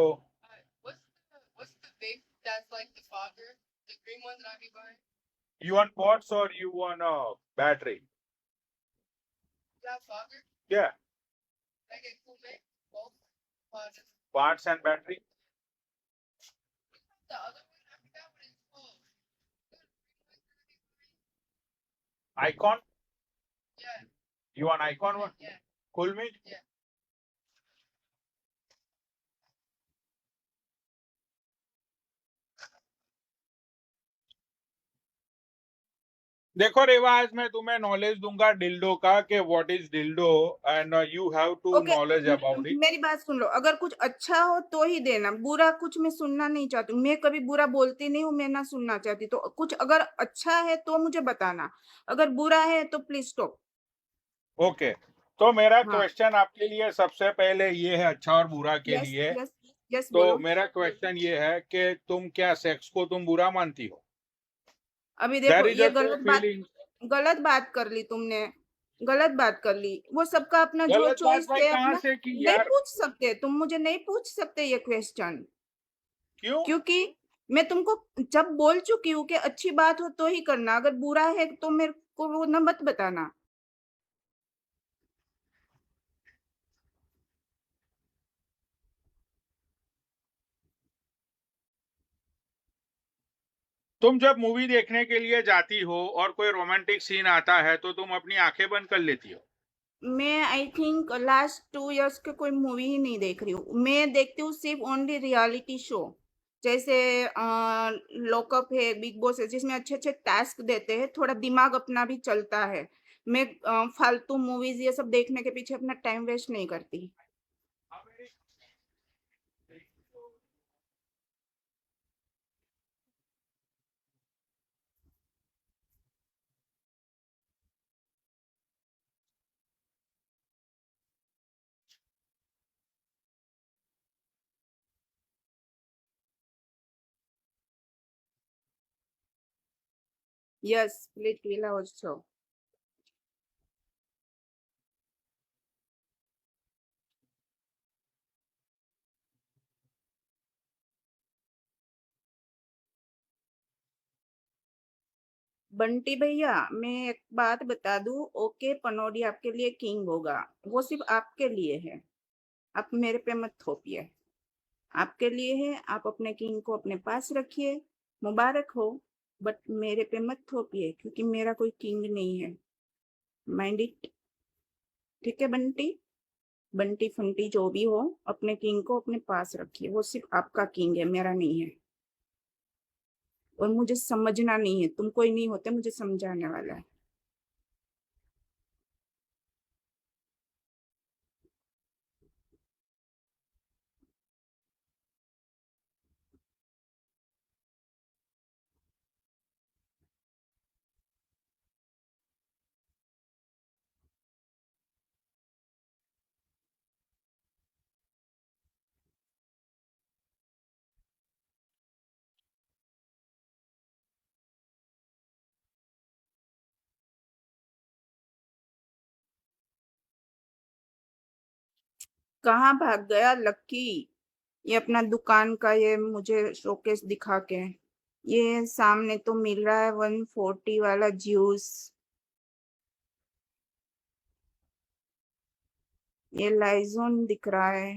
What's the vape that's like the fogger? The green one that I be buying? You want pots or you want a battery? That fogger? Yeah, I get cool vape? Both? Just parts and battery. the other one, I forgot what it's called. Icon? Yeah, You want icon one? yeah. Cool me? Yeah. देखो रेवा, आज मैं तुम्हें knowledge दूंगा dildo का, कि what is dildo, and you have to okay, knowledge about it. मेरी बात सुन लो, अगर कुछ अच्छा हो तो ही देना, बुरा कुछ मैं सुनना नहीं चाहती हूँ, मैं कभी बुरा बोलती नहीं हूँ, मैं ना सुनना चाहती, तो कुछ अगर अच्छा है तो मुझे बताना, अगर बुरा है तो प्लीज स्टॉप। ओके, तो मेरा हाँ। क्वेश्चन आपके लिए सबसे पहले ये है, अच्छा और बुरा के यस, लिए। यस, यस, तो बोलो। मेरा क्वेश्चन ये है कि तुम क्या सेक्स को तुम बुरा मानती हो? अभी देयर देखो, इज ये अ ट्रू फीलिंग। गलत बात कर ली तुमने, गलत बात कर ली। वो सबका अपना जो गलत बात चॉइस भाई है कहाँ अपना। से की नहीं यार? पूछ सकते तुम मुझे, नहीं पूछ सकते ये क्वेश्चन, क्यों? क्योंकि मैं तुमको जब बोल चुकी हूँ कि अच्छी बात हो तो ही करना, अगर बुरा है तो मेरे को वो न मत बताना। तुम जब मूवी देखने के लिए जाती हो और कोई रोमांटिक सीन आता है तो तुम अपनी आंखें बंद कर लेती हो? मैं आई थिंक लास्ट 2 इयर्स के कोई मूवी ही नहीं देख रही हूँ, मैं देखती हूँ सिर्फ ओनली रियलिटी शो। जैसे लॉकअप है, बिग बॉस है, जिसमें अच्छे-अच्छे टास्क देते हैं, थोड़ा दिमाग अपना भी चलता है। मैं फालतू मूवीज़ ये सब देखने के पीछे अपना टाइम वेस्ट नहीं करती। Yes, split villa also. Bunty भैया, मैं एक बात बता दूं, ओके पनौडी आपके लिए किंग होगा, वो सिर्फ आपके लिए है। आप मेरे पे मत थोपिए। आपके लिए है, आप अपने किंग को अपने पास रखिए, मुबारक हो। बट मेरे पे मत थोपिए, क्योंकि मेरा कोई किंग नहीं है। Mind it. ठीक है बंटी? बंटी फंटी जो भी हो, अपने किंग को अपने पास रखिए, वो सिर्फ आपका किंग है, मेरा नहीं है। और मुझे समझना नहीं है, तुम कोई नहीं होते मुझे समझाने वाला है। कहाँ भाग गया लक्की? ये अपना दुकान का ये मुझे शोकेस दिखा के, ये सामने तो मिल रहा है 140 वाला जूस, ये लाइजोन दिख रहा है।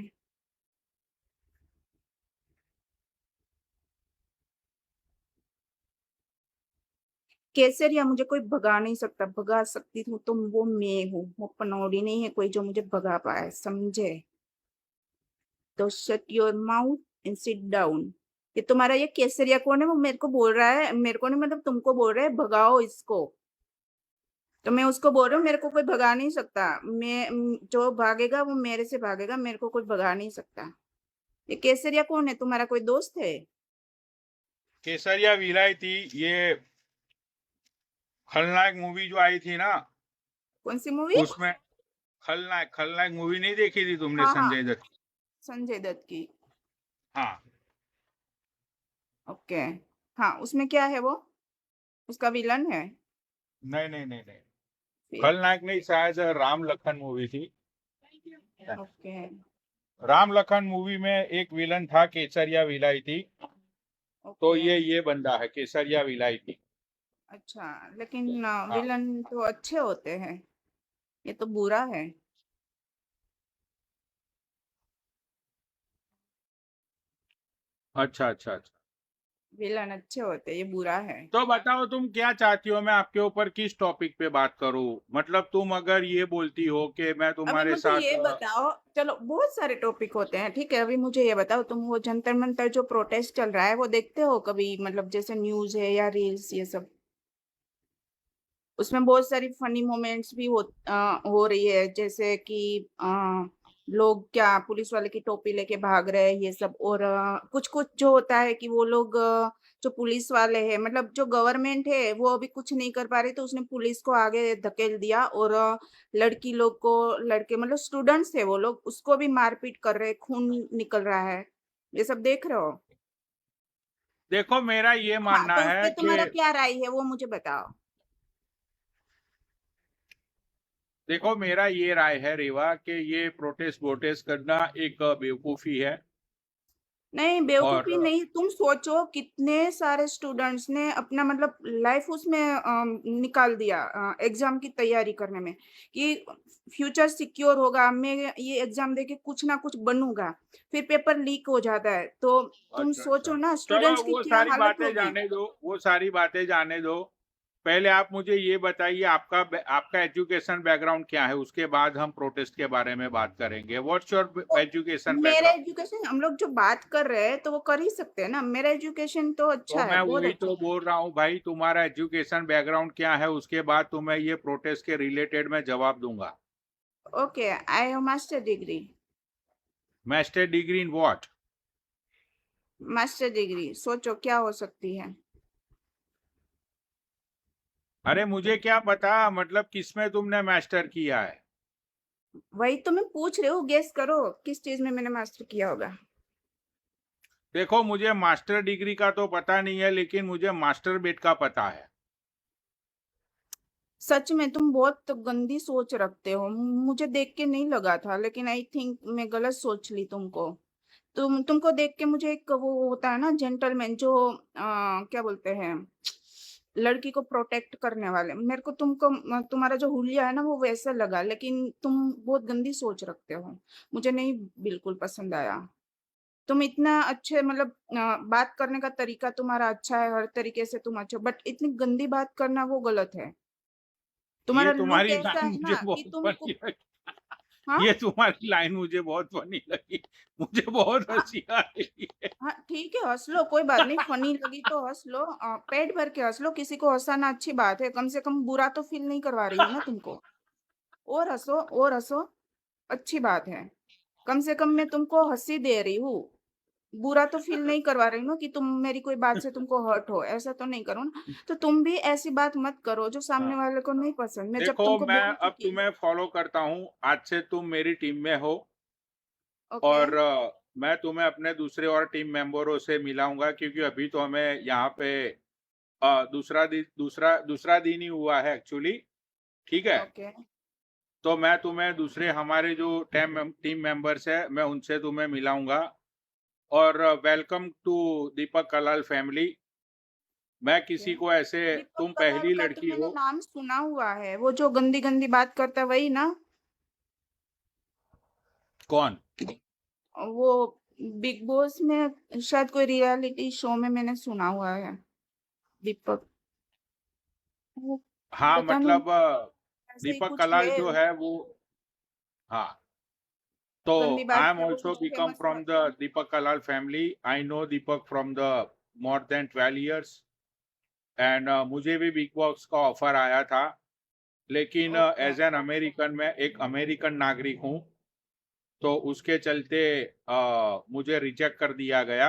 केसरिया मुझे कोई भगा नहीं सकता, भगा सकती हूँ तो वो मैं हूँ, वो पनौड़ी नहीं है कोई जो मुझे भगा पाए, समझे? तो shut your mouth and sit down. ये तुम्हारा ये केसरिया कौन है? वो मेरे को बोल रहा है, मेरे को नहीं मतलब तुमको बोल रहा है भगाओ इसको। तो मैं उसको बोल रहा हूँ मेरे को कोई भगा नहीं सकता। जो भागेगा वो मेरे से भागेगा, मेरे को कोई भगा नहीं सकता। ये केसरिया कौन है? तुम्हारा कोई दोस्त है? केसरिया विलायती, ये खलनायक मूवी जो आई थी ना, कौन सी मूवी? उसमें खलनायक खलनायक मूवी नहीं देखी थी तुमने, हाँ हाँ, संजय दत्त की? संजय दत्त की। हाँ। ओके। हाँ, उसमें क्या है वो? उसका विलन है? नहीं नहीं नहीं नहीं, फिर? खलनायक नहीं, शायद राम लखन मूवी थी। ओके। राम लखन मूवी में एक विलन था केसरिया विलायती, तो ओके। ये बंदा है केसरिया विलायती। अच्छा, लेकिन हाँ। विलन तो अच्छे होते हैं, ये तो बुरा है। अच्छा अच्छा अच्छा। विलन अच्छे होते हैं, ये बुरा है। तो बताओ तुम क्या चाहती हो, मैं आपके ऊपर किस टॉपिक पे बात करूं? मतलब तुम अगर ये बोलती हो कि मैं अभी तुम्हारे मुझे साथ ये बताओ, चलो बहुत सारे टॉपिक होते हैं, ठीक है, अभी मुझे ये बताओ, तुम वो जंतर मंतर जो प्रोटेस्ट चल रहा है वो देखते हो कभी? मतलब जैसे न्यूज है या रील्स ये सब, उसमें बहुत सारी फनी मोमेंट्स भी हो रही है, जैसे कि लोग क्या पुलिस वाले की टोपी लेके भाग रहे हैं ये सब, और कुछ कुछ जो होता है कि वो लोग जो पुलिस वाले हैं, मतलब जो गवर्नमेंट है वो अभी कुछ नहीं कर पा रही, तो उसने पुलिस को आगे धकेल दिया, और लड़की लोग को, लड़के मतलब स्टूडेंट्स थे वो लोग, उसको भी मारपीट कर रहे हैं, खून निकल रहा है, ये सब देख रहे हो? देखो, मेरा ये हाँ, मानना तो उस है पे कि तुम्हारा क्या राय है वो मुझे बताओ। देखो, मेरा ये राय है रेवा कि ये प्रोटेस्ट वोटेस्ट करना एक बेवकूफी है। नहीं, बेवकूफी और नहीं, तुम सोचो कितने सारे स्टूडेंट्स ने अपना मतलब लाइफ उसमें निकाल दिया एग्जाम की तैयारी करने में, कि फ्यूचर सिक्योर होगा, मैं ये एग्जाम देके कुछ ना कुछ बनूंगा, फिर पेपर लीक हो जाता है, तो तुम अच्छा सोचो अच्छा, ना चलो स्टूडेंट्स की वो क्या सारी हालत बातें होगी। जाने दो, वो सारी बातें जाने दो। पहले आप मुझे ये बताइए आपका एजुकेशन बैकग्राउंड क्या है, उसके बाद हम प्रोटेस्ट के बारे में बात करेंगे। व्हाट्स योर तो एजुकेशन मेरा बैकग्राउंड? एजुकेशन, हम लोग जो बात कर रहे हैं तो वो कर ही सकते हैं ना। मेरा एजुकेशन तो अच्छा तो है, मैं बहुत वही अच्छा तो है। बोल रहा हूँ भाई, तुम्हारा एजुकेशन बैकग्राउंड क्या है, उसके बाद तुम्हें ये प्रोटेस्ट के रिलेटेड मैं जवाब दूंगा। Okay, I have master degree. Master degree in what? Master degree सोचो क्या हो सकती है। अरे मुझे क्या पता, मतलब किसमें तुमने मास्टर किया है? वही तो मैं पूछ रही हूँ, गेस करो किस चीज में मैंने मास्टर किया होगा। देखो मुझे मास्टर डिग्री का तो पता नहीं है, लेकिन मुझे मास्टर बेट का पता है। सच में तुम बहुत गंदी सोच रखते हो, मुझे देख के नहीं लगा था, लेकिन आई थिंक मैं गलत सोच ली तुमको। तुमको देख के मुझे एक वो होता है ना जेंटलमैन, जो क्या बोलते हैं, लड़की को प्रोटेक्ट करने वाले, मेरे को तुम्हारा जो हुलिया है ना वो वैसा लगा, लेकिन तुम बहुत गंदी सोच रखते हो। मुझे नहीं बिल्कुल पसंद आया। तुम इतना अच्छे, मतलब बात करने का तरीका तुम्हारा अच्छा है, हर तरीके से तुम अच्छे, बट इतनी गंदी बात करना वो गलत है। तुम्हारा ये लुक तुम्हारी ऐसा लाइन है मुझे ना कि बहुत तुमको। फनी लगी। हाँ ये तुम्हारी लाइन मुझे बहुत फनी लगी। मुझे बहुत हाँ हंसी आ रही है। हाँ, ठीक है हंस लो, कोई बात नहीं, फनी लगी तो हंस लो, पेट भर के हंस लो, किसी को हंसाना अच्छी बात है, कम से कम बुरा तो फील नहीं करवा रही हूँ ना तुमको। और हंसो और हंसो, अच्छी बात है। कम से कम मैं तुमको हंसी दे रही हूँ, बुरा तो फील नहीं करवा रही हूँ कि तुम मेरी कोई बात से तुमको हर्ट हो, ऐसा तो नहीं करो ना। तो तुम भी ऐसी बात मत करो जो सामने हाँ, वाले को नहीं पसंद, मैं जब देखो तुमको मैं बोल अब चुकी। तुम्हें फॉलो करता हूँ, आज से तुम मेरी टीम में हो। ओके। और मैं तुम्हें अपने दूसरे और टीम मेंबरों से मिलाऊंगा, क्योंकि अभी तो हमें यहाँ पे दूसरा दिन ही हुआ है एक्चुअली। ठीक है। ओके। तो मैं तुम्हें दूसरे हमारे जो टीम मेंबर्स है मैं उनसे तुम्हें मिलाऊंगा। और welcome to Deepak Kalal family. मैं किसी को ऐसे, दीपक तुम कलाल पहली का तो लड़की मैंने हो। नाम सुना हुआ है, वो जो गंदी गंदी बात करता है वही ना। कौन? वो बिग बॉस में शायद कोई रियलिटी शो में मैंने सुना हुआ है, दीपक। वो हाँ पता नहीं, मतलब ऐसे ही दीपक कुछ कलाल है, जो है वो। हाँ, तो गंदी आई बात एम से वो ऑल्सो कुछ बिकम फेमस फ्रॉम हुआ द था। Deepak Kalal family. I know Deepak from the more than 12 years। And मुझे भी बिग बॉस का ऑफर आया था, लेकिन ओके। एज एन अमेरिकन, मैं एक अमेरिकन नागरिक हूँ, तो उसके चलते मुझे रिजेक्ट कर दिया गया।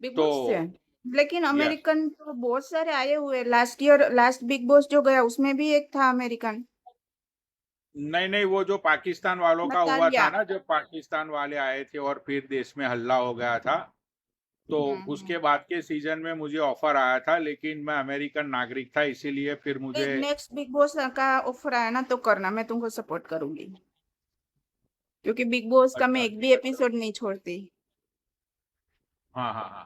बिग तो बॉस से। लेकिन यस। अमेरिकन तो बहुत सारे आए हुए, last year last big boss जो गया उसमें भी एक था अमेरिकन। नहीं नहीं, वो जो पाकिस्तान वालों का हुआ नतालिया। था ना, जब पाकिस्तान वाले आए थे और फिर देश में हल्ला हो गया था, तो हम्म। उसके बाद के सीजन में मुझे ऑफर आया था, लेकिन मैं अमेरिकन नागरिक था, इसीलिए फिर मुझे। नेक्स्ट बिग बॉस का ऑफर आया ना तो करना, मैं तुमको सपोर्ट करूंगी, क्योंकि बिग बॉस का मैं अच्छा एक भी अच्छा। एपिसोड नहीं छोड़ती। हाँ हाँ हाँ।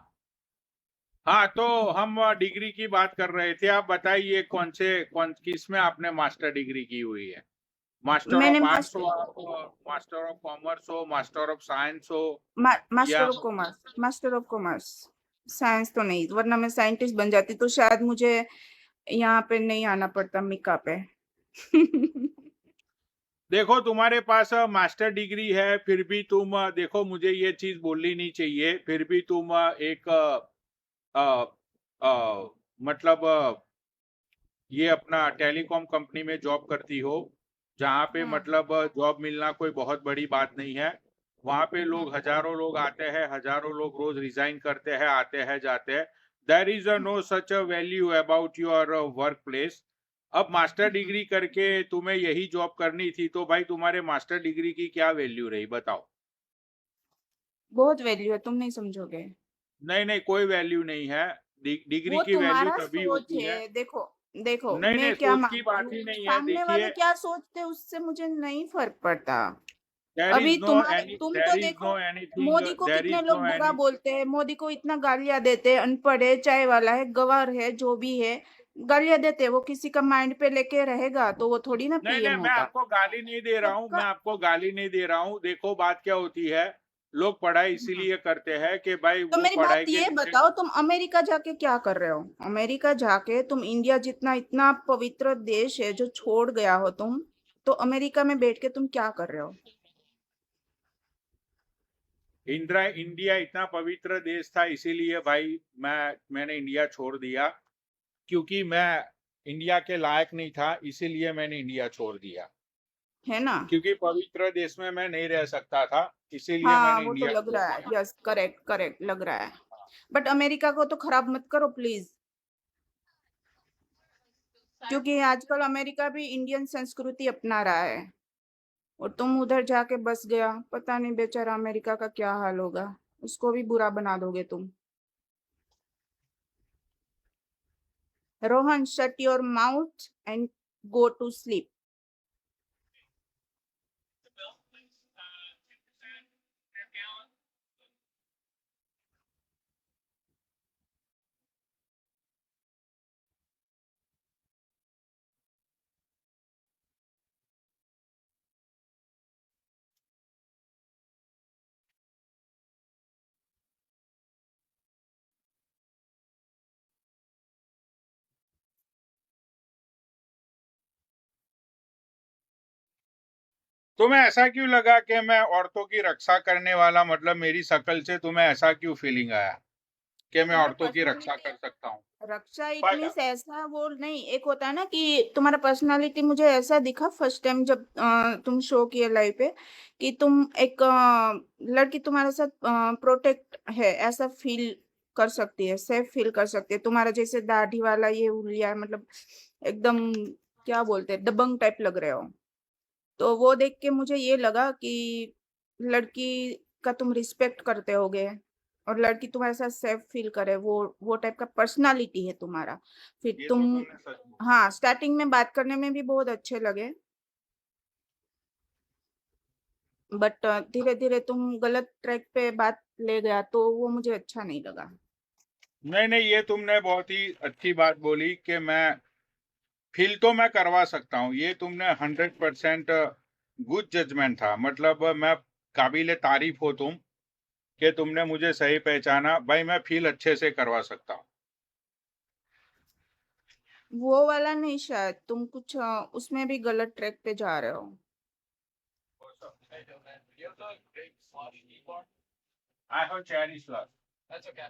हाँ तो हम डिग्री की बात कर रहे थे, आप बताइए कौन किस में आपने मास्टर डिग्री की हुई है? मास्टर मैंने ऑफ आर्ट्स हो मास्टर आप, मास्टर ऑफ कॉमर्स हो, मास्टर ऑफ साइंस हो, मास्टर या? Of commerce. Master of commerce. Science तो नहीं, वरना मैं साइंटिस्ट बन जाती तो शायद मुझे यहाँ पे नहीं आना पड़ता मिका पे। देखो तुम्हारे पास मास्टर डिग्री है, फिर भी तुम देखो मुझे ये चीज बोलनी नहीं चाहिए, फिर भी तुम एक अ, मतलब ये अपना टेलीकॉम कंपनी में जॉब करती हो, जहाँ पे हम्म। मतलब जॉब मिलना कोई बहुत बड़ी बात नहीं है। वहाँ पे हम्म। लोग हजारों लोग आते हैं, हजारों लोग रोज रिजाइन करते हैं, आते हैं जाते हैं। There is a no such a value about your work place. अब मास्टर हम्म। डिग्री करके तुम्हें यही जॉब करनी थी, तो भाई तुम्हारे मास्टर डिग्री की क्या वैल्यू रही बताओ? बहुत वैल्यू है, तुम नहीं समझोगे। नहीं नहीं, कोई वैल्यू नहीं है। डिग्री वो की वैल्यू तुम्हारा तभी सोच होती है। है, देखो। देखो नहीं मैं नहीं, क्या सोच की मानती बात हूँ, ही नहीं है, सामने वाले देखिए। क्या सोचते हैं उससे मुझे नहीं फर्क पड़ता। देर अभी इज नो तुम्हारे एनी तुम देर तो इज देखो, नो एनीथिंग मोदी को देर कितने इज लोग नो बुरा एनी बोलते हैं, मोदी को इतना गालियां देते हैं, अनपढ़ है, चाय वाला है, गवार है, जो भी है, गालियां देते हैं। वो किसी का माइंड पे लेके रहेगा तो वो थोड़ी ना नहीं पीएम नहीं, मैं होगा। आपको गाली नहीं दे रहा हूँ, मैं सबका। आपको गाली नहीं दे रहा हूँ। देखो बात क्या होती है, लोग पढ़ाई इसीलिए करते हैं कि भाई तो वो मेरी पढ़ाई बात के ये नीचे बताओ, तुम अमेरिका जाके क्या कर रहे हो? अमेरिका जाके तुम इंडिया जितना इतना पवित्र देश है जो छोड़ गया हो तुम, तो अमेरिका में बैठ के तुम क्या कर रहे हो? इंडिया इतना पवित्र देश था, इसीलिए भाई मैंने इंडिया छोड़ दिया, क्योंकि मैं इंडिया के लायक नहीं था, इसीलिए मैंने इंडिया छोड़ दिया। है ना? क्योंकि पवित्र देश में मैं नहीं रह सकता था, इसीलिए हाँ, मैंने वो तो इंडिया लग छोड़ रहा है। दिया। यस, करेक्ट करेक्ट लग रहा है। बट अमेरिका को तो खराब मत करो प्लीज, क्योंकि आजकल अमेरिका भी इंडियन संस्कृति अपना रहा है और तुम उधर जाके बस गया, पता नहीं बेचारा अमेरिका का क्या हाल होगा, उसको भी बुरा बना दोगे तुम। Rohan, shut your mouth and go to sleep. तुम्हें ऐसा क्यों लगा कि मैं औरतों की रक्षा करने वाला, मतलब मेरी शक्ल से तुम्हें ऐसा क्यों फीलिंग आया कि मैं तुम्हारा औरतों की रक्षा कर सकता हूँ? रक्षा इट पर मीन्स ऐसा वो नहीं, एक होता है ना कि तुम्हारा पर्सनालिटी मुझे ऐसा दिखा फर्स्ट टाइम जब तुम शो किए लाइव पे, कि तुम एक लड़की तुम्हारे साथ प्रोटेक्ट है ऐसा फील कर सकती है, सेफ फील कर सकती है। तुम्हारा जैसे दाढ़ी वाला ये हुलिया है, मतलब एकदम क्या बोलते हैं, दबंग टाइप लग रहे हो। तो वो देख के मुझे ये लगा कि लड़की का तुम रिस्पेक्ट करते होगे और लड़की तुम्हारे साथ सेफ फील करे, वो टाइप का पर्सनालिटी है तुम्हारा। फिर ये तुम, तो तुमने सच बोला। हाँ, स्टार्टिंग में बात करने में भी बहुत अच्छे लगे, बट धीरे धीरे तुम गलत ट्रैक पे बात ले गया, तो वो मुझे अच्छा नहीं लगा। नहीं नहीं, ये तुमने बहुत ही अच्छी बात बोली कि मैं फील तो मैं करवा सकता हूँ। ये तुमने 100% गुड जजमेंट था, मतलब मैं काबिले तारीफ हो तुम कि तुमने मुझे सही पहचाना। भाई मैं फील अच्छे से करवा सकता हूँ। वो वाला नहीं, शायद तुम कुछ उसमें भी गलत ट्रैक पे जा रहे हो। Hey, yo, man, you have the big slosh bar? I have cherry slush. That's okay.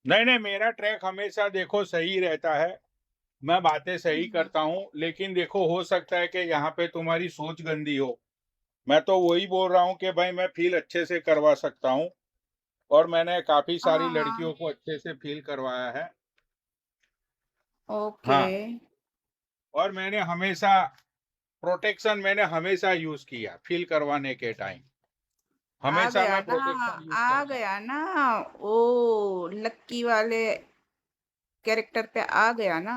नहीं नहीं, मेरा ट्रैक हमेशा देखो सही रहता है, मैं बातें सही करता हूँ, लेकिन देखो हो सकता है कि यहाँ पे तुम्हारी सोच गंदी हो। मैं तो वही बोल रहा हूँ कि भाई मैं फील अच्छे से करवा सकता हूँ, और मैंने काफी सारी लड़कियों हाँ, को अच्छे से फील करवाया है। ओके। हाँ, और मैंने हमेशा यूज किया फील करवाने के टाइम। आ हमेशा गया मैं ना, प्रोटेक्शन यूज आ करता हूँ। गया ना, ओ लक्की वाले कैरेक्टर पे आ गया ना।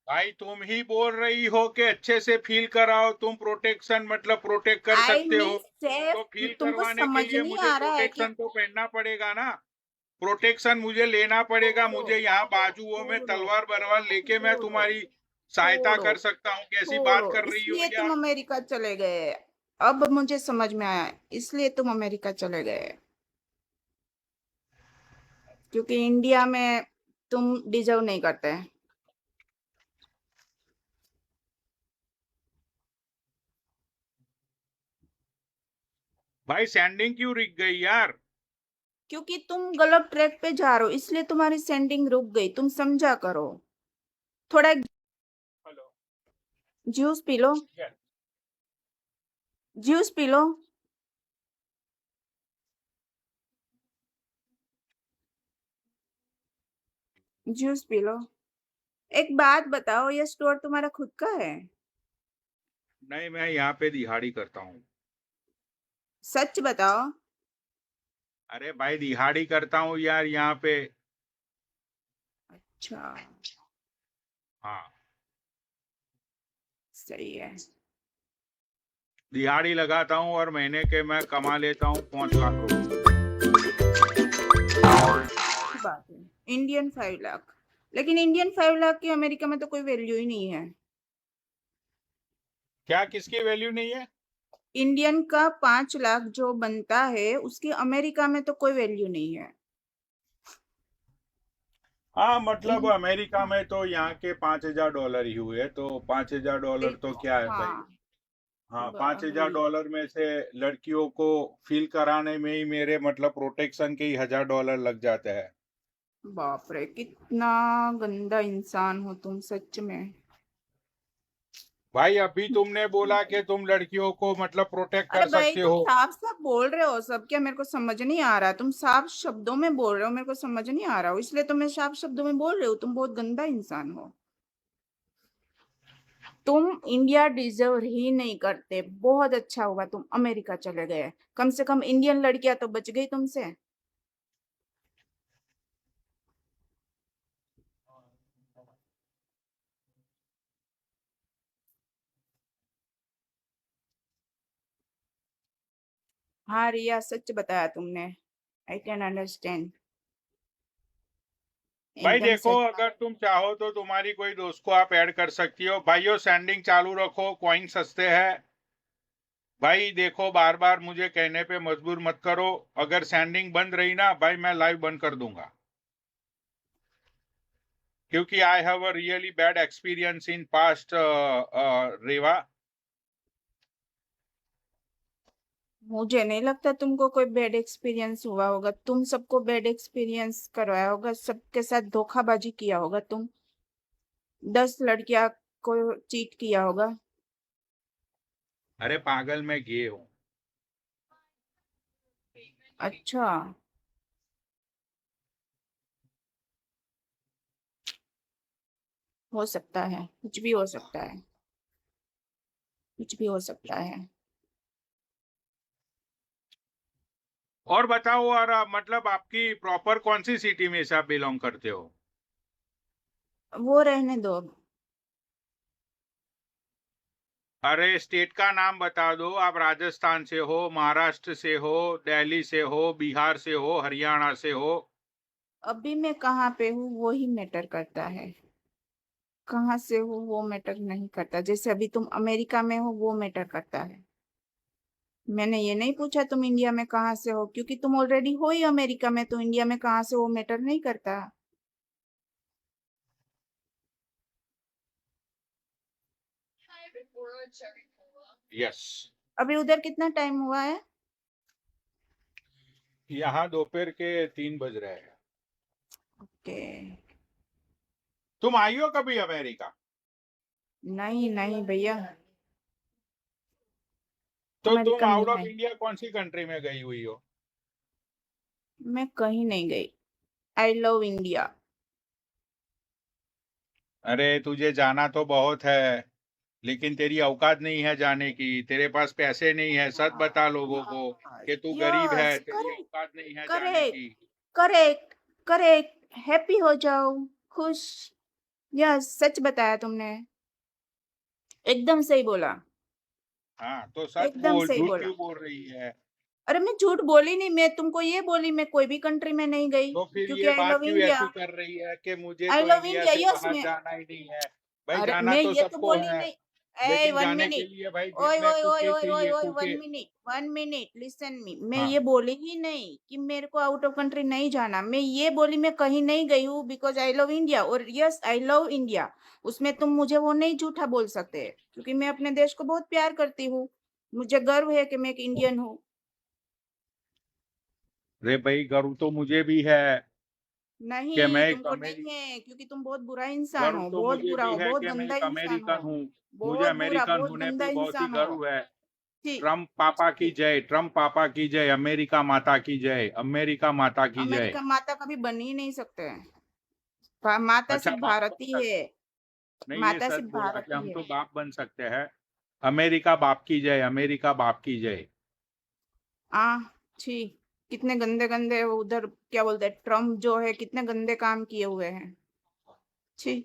भाई तुम ही बोल रही हो कि अच्छे से फील कराओ, तुम प्रोटेक्शन मतलब प्रोटेक्ट कर आई सकते हो, मीन सेफ। तो फील तुमको करवाने के समझ लिए नहीं मुझे आ रहा है कि, प्रोटेक्शन तो पहनना पड़ेगा ना। प्रोटेक्शन मुझे लेना पड़ेगा, छोड़ो मुझे यहाँ बाजुओं में छोड़ो तलवार बलवार लेके मैं छोड़ो तुम्हारी सहायता छोड़ो कर सकता हूँ। कैसी बात छोड़ो, कर रही हो इसलिए तुम यार? अमेरिका चले गए। अब मुझे समझ में आया, इसलिए तुम अमेरिका चले गए, क्योंकि इंडिया में तुम डिजर्व नहीं करते। भाई सेंडिंग क्यों रुक गई यार? क्योंकि तुम गलत ट्रैक पे जा रहे हो, इसलिए तुम्हारी सेंडिंग रुक गई, तुम समझा करो। थोड़ा hello. Juice P low, juice P low. Juice P low. एक बात बताओ, ये स्टोर तुम्हारा खुद का है? नहीं, मैं यहाँ पे दिहाड़ी करता हूँ। सच बताओ। अरे भाई दिहाड़ी करता हूँ यार यहाँ पे। अच्छा, हाँ, सही है। दिहाड़ी लगाता हूँ और महीने के मैं कमा लेता हूँ 5 लाख रुपए। अच्छी बात है। इंडियन 5 लाख, लेकिन इंडियन 5 लाख की अमेरिका में तो कोई वैल्यू ही नहीं है। क्या किसकी वैल्यू नहीं है? इंडियन का 5 लाख जो बनता है उसकी अमेरिका में तो कोई वैल्यू नहीं है। हाँ मतलब इन अमेरिका में तो यहाँ के $5,000 ही हुए, तो $5,000 तो क्या है भाई। हाँ हाँ, $5,000 वही। डॉलर में से लड़कियों को फील कराने में ही मेरे मतलब प्रोटेक्शन के ही $1,000 लग जाते हैं। बाप रे, कितना गंदा इंसान हो तुम सच में। भाई अभी तुमने बोला कि तुम लड़कियों को मतलब प्रोटेक्ट अरे कर भाई सकते तुम हो। साफ साफ बोल रहे हो सब क्या, मेरे को समझ नहीं आ रहा। तुम साफ शब्दों में बोल रहे हो, मेरे को समझ नहीं आ रहा हो, इसलिए तो मैं साफ शब्दों में बोल रही हूँ। तुम बहुत गंदा इंसान हो। तुम इंडिया डिजर्व ही नहीं करते। बहुत अच्छा हुआ तुम अमेरिका चले गए, कम से कम इंडियन लड़कियां तो बच गई तुमसे। हाँ रिया, सच बताया तुमने। I can understand. भाई एकदम देखो, सच। अगर तुम चाहो तो तुम्हारी कोई दोस्त को आप ऐड कर सकती हो। भाइयों सेंडिंग चालू रखो, कॉइन सस्ते हैं। भाई देखो, बार बार मुझे कहने पे मजबूर मत करो। अगर सेंडिंग बंद रही ना भाई, मैं लाइव बंद कर दूंगा, क्योंकि I have a really bad experience in past Rewa. मुझे नहीं लगता तुमको कोई बैड एक्सपीरियंस हुआ होगा। तुम सबको बैड एक्सपीरियंस करवाया होगा, सबके साथ धोखाबाजी किया होगा तुम। 10 लड़कियां को चीट किया होगा। अरे पागल, मैं गे हूँ। अच्छा, हो सकता है, कुछ भी हो सकता है, कुछ भी हो सकता है। और बताओ, और मतलब आपकी प्रॉपर कौन सी सिटी में से आप बिलोंग करते हो? वो रहने दो। अरे स्टेट का नाम बता दो। आप राजस्थान से हो, महाराष्ट्र से हो, दिल्ली से हो, बिहार से हो, हरियाणा से हो? अभी मैं कहाँ पे हूँ वो ही मैटर करता है। कहाँ से हो वो मैटर नहीं करता। जैसे अभी तुम अमेरिका में हो वो मैटर करता है। मैंने ये नहीं पूछा तुम इंडिया में कहाँ से हो, क्योंकि तुम ऑलरेडी हो ही अमेरिका में, तो इंडिया में कहाँ से वो मैटर नहीं करता। यस। अभी उधर कितना टाइम हुआ है? यहाँ दोपहर के 3 बज रहे हैं। ओके। तुम आई हो कभी अमेरिका? नहीं नहीं भैया, तो तुम अमेरिका आउट नहीं ऑफ है। इंडिया कौन सी कंट्री में गई हुई हो? मैं कहीं नहीं गई। I love India. अरे तुझे जाना तो बहुत है, लेकिन तेरी औकात नहीं है जाने की। तेरे पास पैसे नहीं है। सच बता लोगों को कि तू गरीब है, यस, तेरी करेक्ट, औकात नहीं है जाने करेक्ट, की। Correct, correct. हैप्पी हो जाओ, खुश। यस, सच बताया तुमने। एकदम सही बोला। हाँ तो सच एकदम बोल, सही झूठ बोला। क्यों बोल रही है? अरे मैं झूठ बोली नहीं, मैं तुमको ये बोली मैं कोई भी कंट्री में नहीं गई, तो फिर क्योंकि ये आई बात लव क्यों इंडिया। ऐसी कर रही है कि मुझे आई तो लव इंडिया इंडिया, से यस बाहर मैं। जाना ही नहीं है। भाई अरे जाना मैं तो ये तो सबको बोली है, नहीं। ए लेकिन वन जाने के मिनट। लिए भाई ओए जेब में ओए ओए फूके ओए ओए चाहिए, ओए, फूके। 1 मिनट, 1 मिनट, लिसन मी। मैं हाँ। ये बोली ही नहीं कि मेरे को आउट ऑफ कंट्री नहीं जाना। मैं ये बोली मैं कहीं नहीं गई हूँ बिकॉज आई लव इंडिया। और यस, आई लव इंडिया। उसमें तुम मुझे वो नहीं झूठा बोल सकते, क्योंकि मैं अपने देश को बहुत प्यार करती हूँ। मुझे गर्व है कि मैं एक इंडियन हूँ। रे भाई, गर्व तो मुझे भी है कि मैं नहीं, एक तुमको नहीं है, क्योंकि तुम बहुत बुरा इंसान गर्व हो, तो बहुत मुझे बुरा भी हो, है बहुत कि मैं गंदा एक इंसान हो। अमेरिकन हूँ। मुझे बहुत बुरा, अमेरिकन बहुत होने गंदा पे बहुत ही इंसान हो। गर्व है। ठीक, ट्रम्प पापा की ठीक। जय, ट्रम्प पापा की जय, अमेरिका माता की जय, अमेरिका माता की जय। अमेरिका माता कभी बन ही नहीं सकते। माता अच्छा, सिर्फ बाप बन भारत ही सकते? है। नहीं, ये माता सच सिर्फ बोला भारत कि ही हम है। तो बाप बन सकते हैं। अमेरिका बाप की जय, अमेरिका बाप की जय। आ छी, कितने गंदे गंदे वो उधर क्या बोलते हैं, ट्रम्प जो है कितने गंदे काम किए हुए हैं। छी।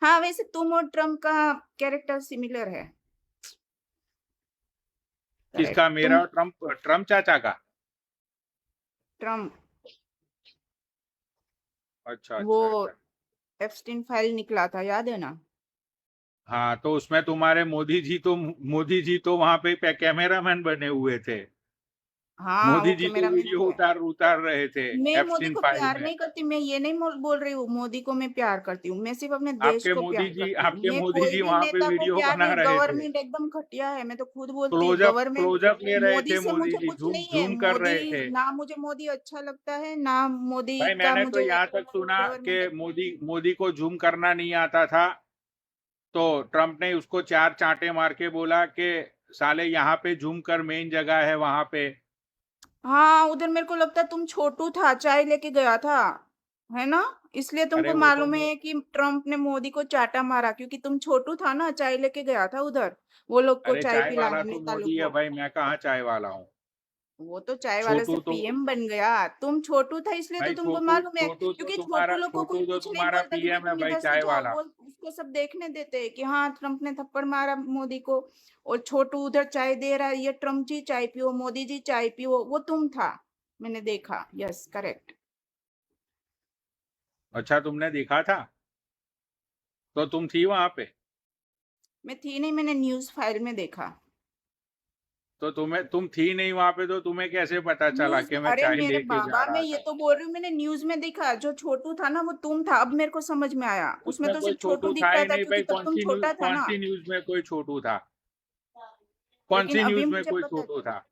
हाँ, वैसे तुम और ट्रम्प का कैरेक्टर सिमिलर है। किसका, करेक्ट। मेरा तुम और ट्रम्प ट्रम्प चाचा का? ट्रम्प, अच्छा वो अच्छा अच्छा। एप्स्टीन फाइल निकला था, याद है ना? हाँ, तो उसमें तुम्हारे मोदी जी तो वहां पे कैमरामैन बने हुए थे। हाँ मोदी वो जी तो कैमरामैन वीडियो थे। उतार रहे थे मैं मोदी एप्स्टीन को फाइल प्यार में। नहीं करती, मैं ये नहीं बोल रही हूँ मोदी को मैं प्यार करती हूँ, मैं सिर्फ अपने देश को प्यार करती हूँ। आपके मैं मोदी कोई जी भी वहां पे नेता को वीडियो प्यार बना नहीं, रहे थे। गवर्नमेंट एकदम घटिया है, मैं तो खुद बोलती हूँ गवर्नमेंट। क्लोजअप ले रहे मोदी से थे मुझे मोदी जी, कुछ नहीं है, जूम कर मोदी रहे थे। ना, मुझे मोदी अच्छा लगता है ना, मोदी भाई का मैंने तो मुझे यहाँ तक सुना कि गवर्नमेंट। मोदी को जूम करना नहीं आता था, तो ट्रम्प ने उसको 4 चांटे मार के बोला कि साले यहाँ पे जूम कर, मेन जगह है वहां पे। हाँ उधर मेरे को लगता है तुम छोटू था, चाय लेके गया था, है ना? इसलिए अरे तुमको वो तो मालूम है कि ट्रम्प ने मोदी को चाटा मारा, क्योंकि तुम छोटू था ना, चाय लेके गया था उधर, वो लोग को अरे चाय चाय वाला पिलाने, तो नेता लोग मोदी है को। भाई, मैं कहाँ चाय वाला हूँ। वो तो चाय वाले से छोटू तो पीएम बन गया, तुम छोटू था इसलिए तो भाई तुमको मालूम है, क्योंकि छोटू लोग को कोई छोटू तो कुछ नहीं तुम्हारा बोलता कि भाई पीएम है तुम भाई, इधर से चाय जाओ, वाला। वो उसको सब देखने देते हैं कि हाँ ट्रम्प ने थप्पड़ मारा मोदी को, और छोटू उधर चाय दे रहा है, ये ट्रम्प जी चाय पियो, मोदी जी चाय पियो, वो तुम था। मैंने देखा, यस करेक्ट। अच्छा, तुमने देखा था? तो तुम थी वहां पे? मैं थी नहीं, मैंने न्यूज़ फाइल में देखा। तो तुम थी नहीं वहां पे, तो तुम्हें कैसे पता चला न्यूज़ कि में, मैं अरे चाय मेरे लेके जा बाबा, मैं रहा ये था? तो बोल रही हूँ, मैंने न्यूज़ में देखा, जो छोटू था ना वो तुम था, अब मेरे को समझ में आया, उसमें उसमें तो कोई सिर्फ छोटू छोटू था दिख रहा ही था नहीं क्योंकि भाई। तब तुम छोटा था कौन ना। सी न्यूज में कोई छोटू था? कौन लेकिन सी अभी न्यूज में मुझे कोई पता छोटू चला, था?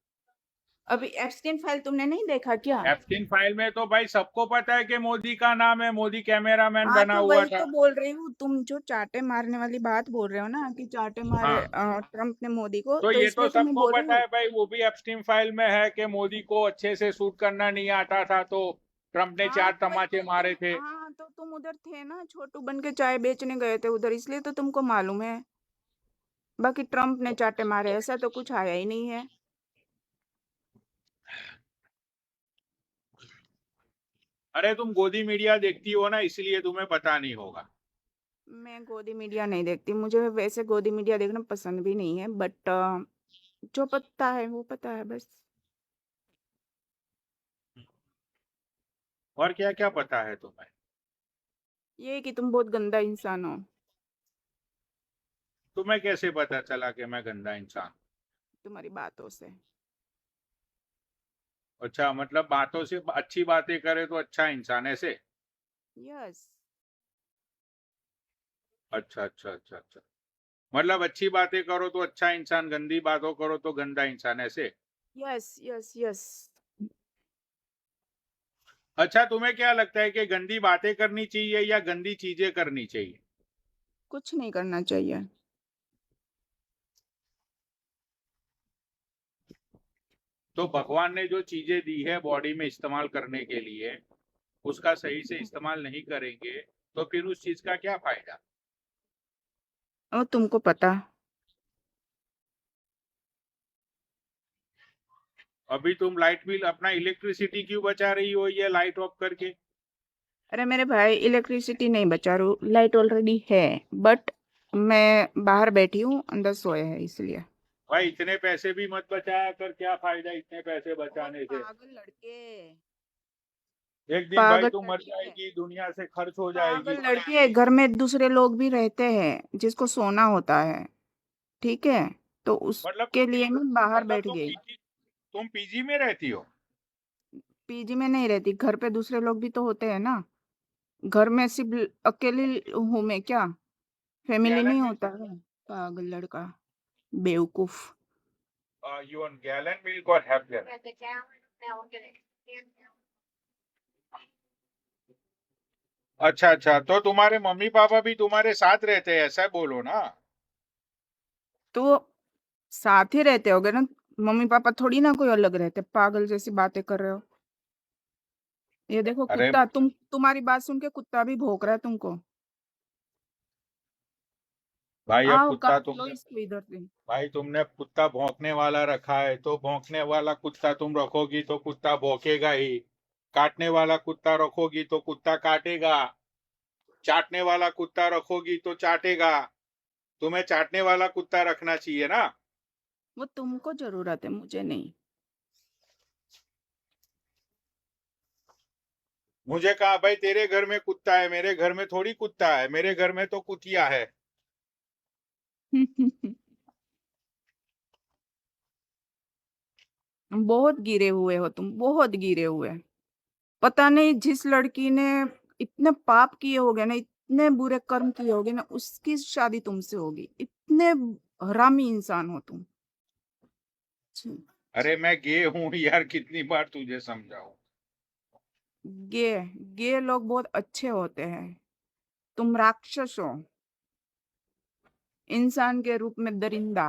अभी एप्स्टीन फाइल तुमने नहीं देखा क्या? एप्स्टीन फाइल में तो भाई सबको पता है कि मोदी का नाम है, मोदी कैमरामैन हाँ बना तो हुआ वही था। तो बोल रही हूँ, तुम जो चाटे मारने वाली बात बोल रहे हो ना कि चाटे मारे हाँ, ट्रम्प ने मोदी को, तो तो ये तो इसलिए तो मैं सबको बोल रही पता हूँ। है भाई, वो भी एप्स्टीन फाइल में है कि मोदी को अच्छे से शूट करना नहीं आता था, तो ट्रम्प ने हाँ 4 तो वही तमाचे तो मारे तुम, थे। हाँ तो तुम उधर थे ना, छोटू बन के चाय बेचने गए थे उधर, इसलिए तो तुमको मालूम है। बाकी ट्रम्प ने चाटे मारे ऐसा तो कुछ आया ही नहीं है। अरे तुम गोदी मीडिया देखती हो ना, इसलिए तुम्हें पता नहीं होगा। मैं गोदी मीडिया नहीं देखती, मुझे वैसे गोदी मीडिया देखना पसंद भी नहीं है, बट जो पता है वो पता है बस। और क्या क्या पता है तुम्हें? ये कि तुम बहुत गंदा इंसान हो। तुम्हें कैसे पता चला कि मैं गंदा इंसान? तुम्हारी बातों से। अच्छा, मतलब बातों से अच्छी बातें करे तो अच्छा इंसान, ऐसे? यस। अच्छा अच्छा अच्छा अच्छा। मतलब अच्छी बातें करो तो अच्छा इंसान, गंदी बातों करो तो गंदा इंसान, ऐसे? Yes yes yes. अच्छा, तुम्हें क्या लगता है कि गंदी बातें करनी चाहिए या गंदी चीजें करनी चाहिए? कुछ नहीं करना चाहिए। तो भगवान ने जो चीजें दी है बॉडी में इस्तेमाल करने के लिए, उसका सही से इस्तेमाल नहीं करेंगे तो फिर उस चीज का क्या फायदा? और तुमको पता। अभी तुम लाइट बिल, अपना इलेक्ट्रिसिटी क्यों बचा रही हो ये लाइट ऑफ करके? अरे मेरे भाई, इलेक्ट्रिसिटी नहीं बचा रू, लाइट ऑलरेडी है, बट मैं बाहर बैठी हूँ, अंदर सोए है इसलिए। भाई इतने पैसे भी मत बचाया कर, क्या फायदा इतने पैसे ओए बचाने से? पागल लड़के, एक दिन भाई पागल तू मर लड़के, जाएगी, दुनिया से खर्च हो जाएगी। पागल लड़के, घर में दूसरे लोग भी रहते हैं जिसको सोना होता है, ठीक है? तो मतलब उसके लिए मैं बाहर बैठ तुम गई। पीजी, तुम पीजी में रहती हो? पीजी में नहीं रहती, घर पे दूसरे लोग भी तो होते हैं ना, घर में सिर्फ अकेली हूँ मैं क्या? फैमिली गैलन नहीं मिल्क, होता है? पागल लड़का, बेवकूफ। you want gallon milk or half gallon? अच्छा अच्छा, तो तुम्हारे मम्मी पापा भी तुम्हारे साथ रहते हैं, ऐसा बोलो ना। तो साथ ही रहते होगे ना, मम्मी पापा थोड़ी ना कोई अलग रहते, पागल जैसी बातें कर रहे हो। ये देखो अरे कुत्ता, तुम्हारी बात सुन के कुत्ता भी भौंक रहा है तुमको। भाई, अब आओ कुत्ता काट लो तुमने, इसको इधर से। भाई तुमने कुत्ता भौंकने वाला रखा है, तो भौंकने वाला कुत्ता तुम रखोगी तो कुत्ता भौंकेगा ही। काटने वाला कुत्ता रखोगी तो कुत्ता काटेगा। चाटने वाला कुत्ता रखोगी तो चाटेगा। तुम्हें चाटने वाला कुत्ता रखना चाहिए ना। वो तुमको जरूरत है, मुझे नहीं। मुझे कहा भाई तेरे घर में कुत्ता है, मेरे घर में थोड़ी कुत्ता है, मेरे घर में तो कुतिया है। बहुत गिरे हुए हो तुम, बहुत गिरे हुए। पता नहीं जिस लड़की ने इतने पाप किए होगे ना, इतने बुरे कर्म किए होगे ना, उसकी शादी तुमसे होगी। इतने हरामी इंसान हो तुम। छी, अरे मैं गे हूं यार, कितनी बार तुझे समझाऊं। गे गे लोग बहुत अच्छे होते हैं। तुम राक्षस हो, इंसान के रूप में दरिंदा।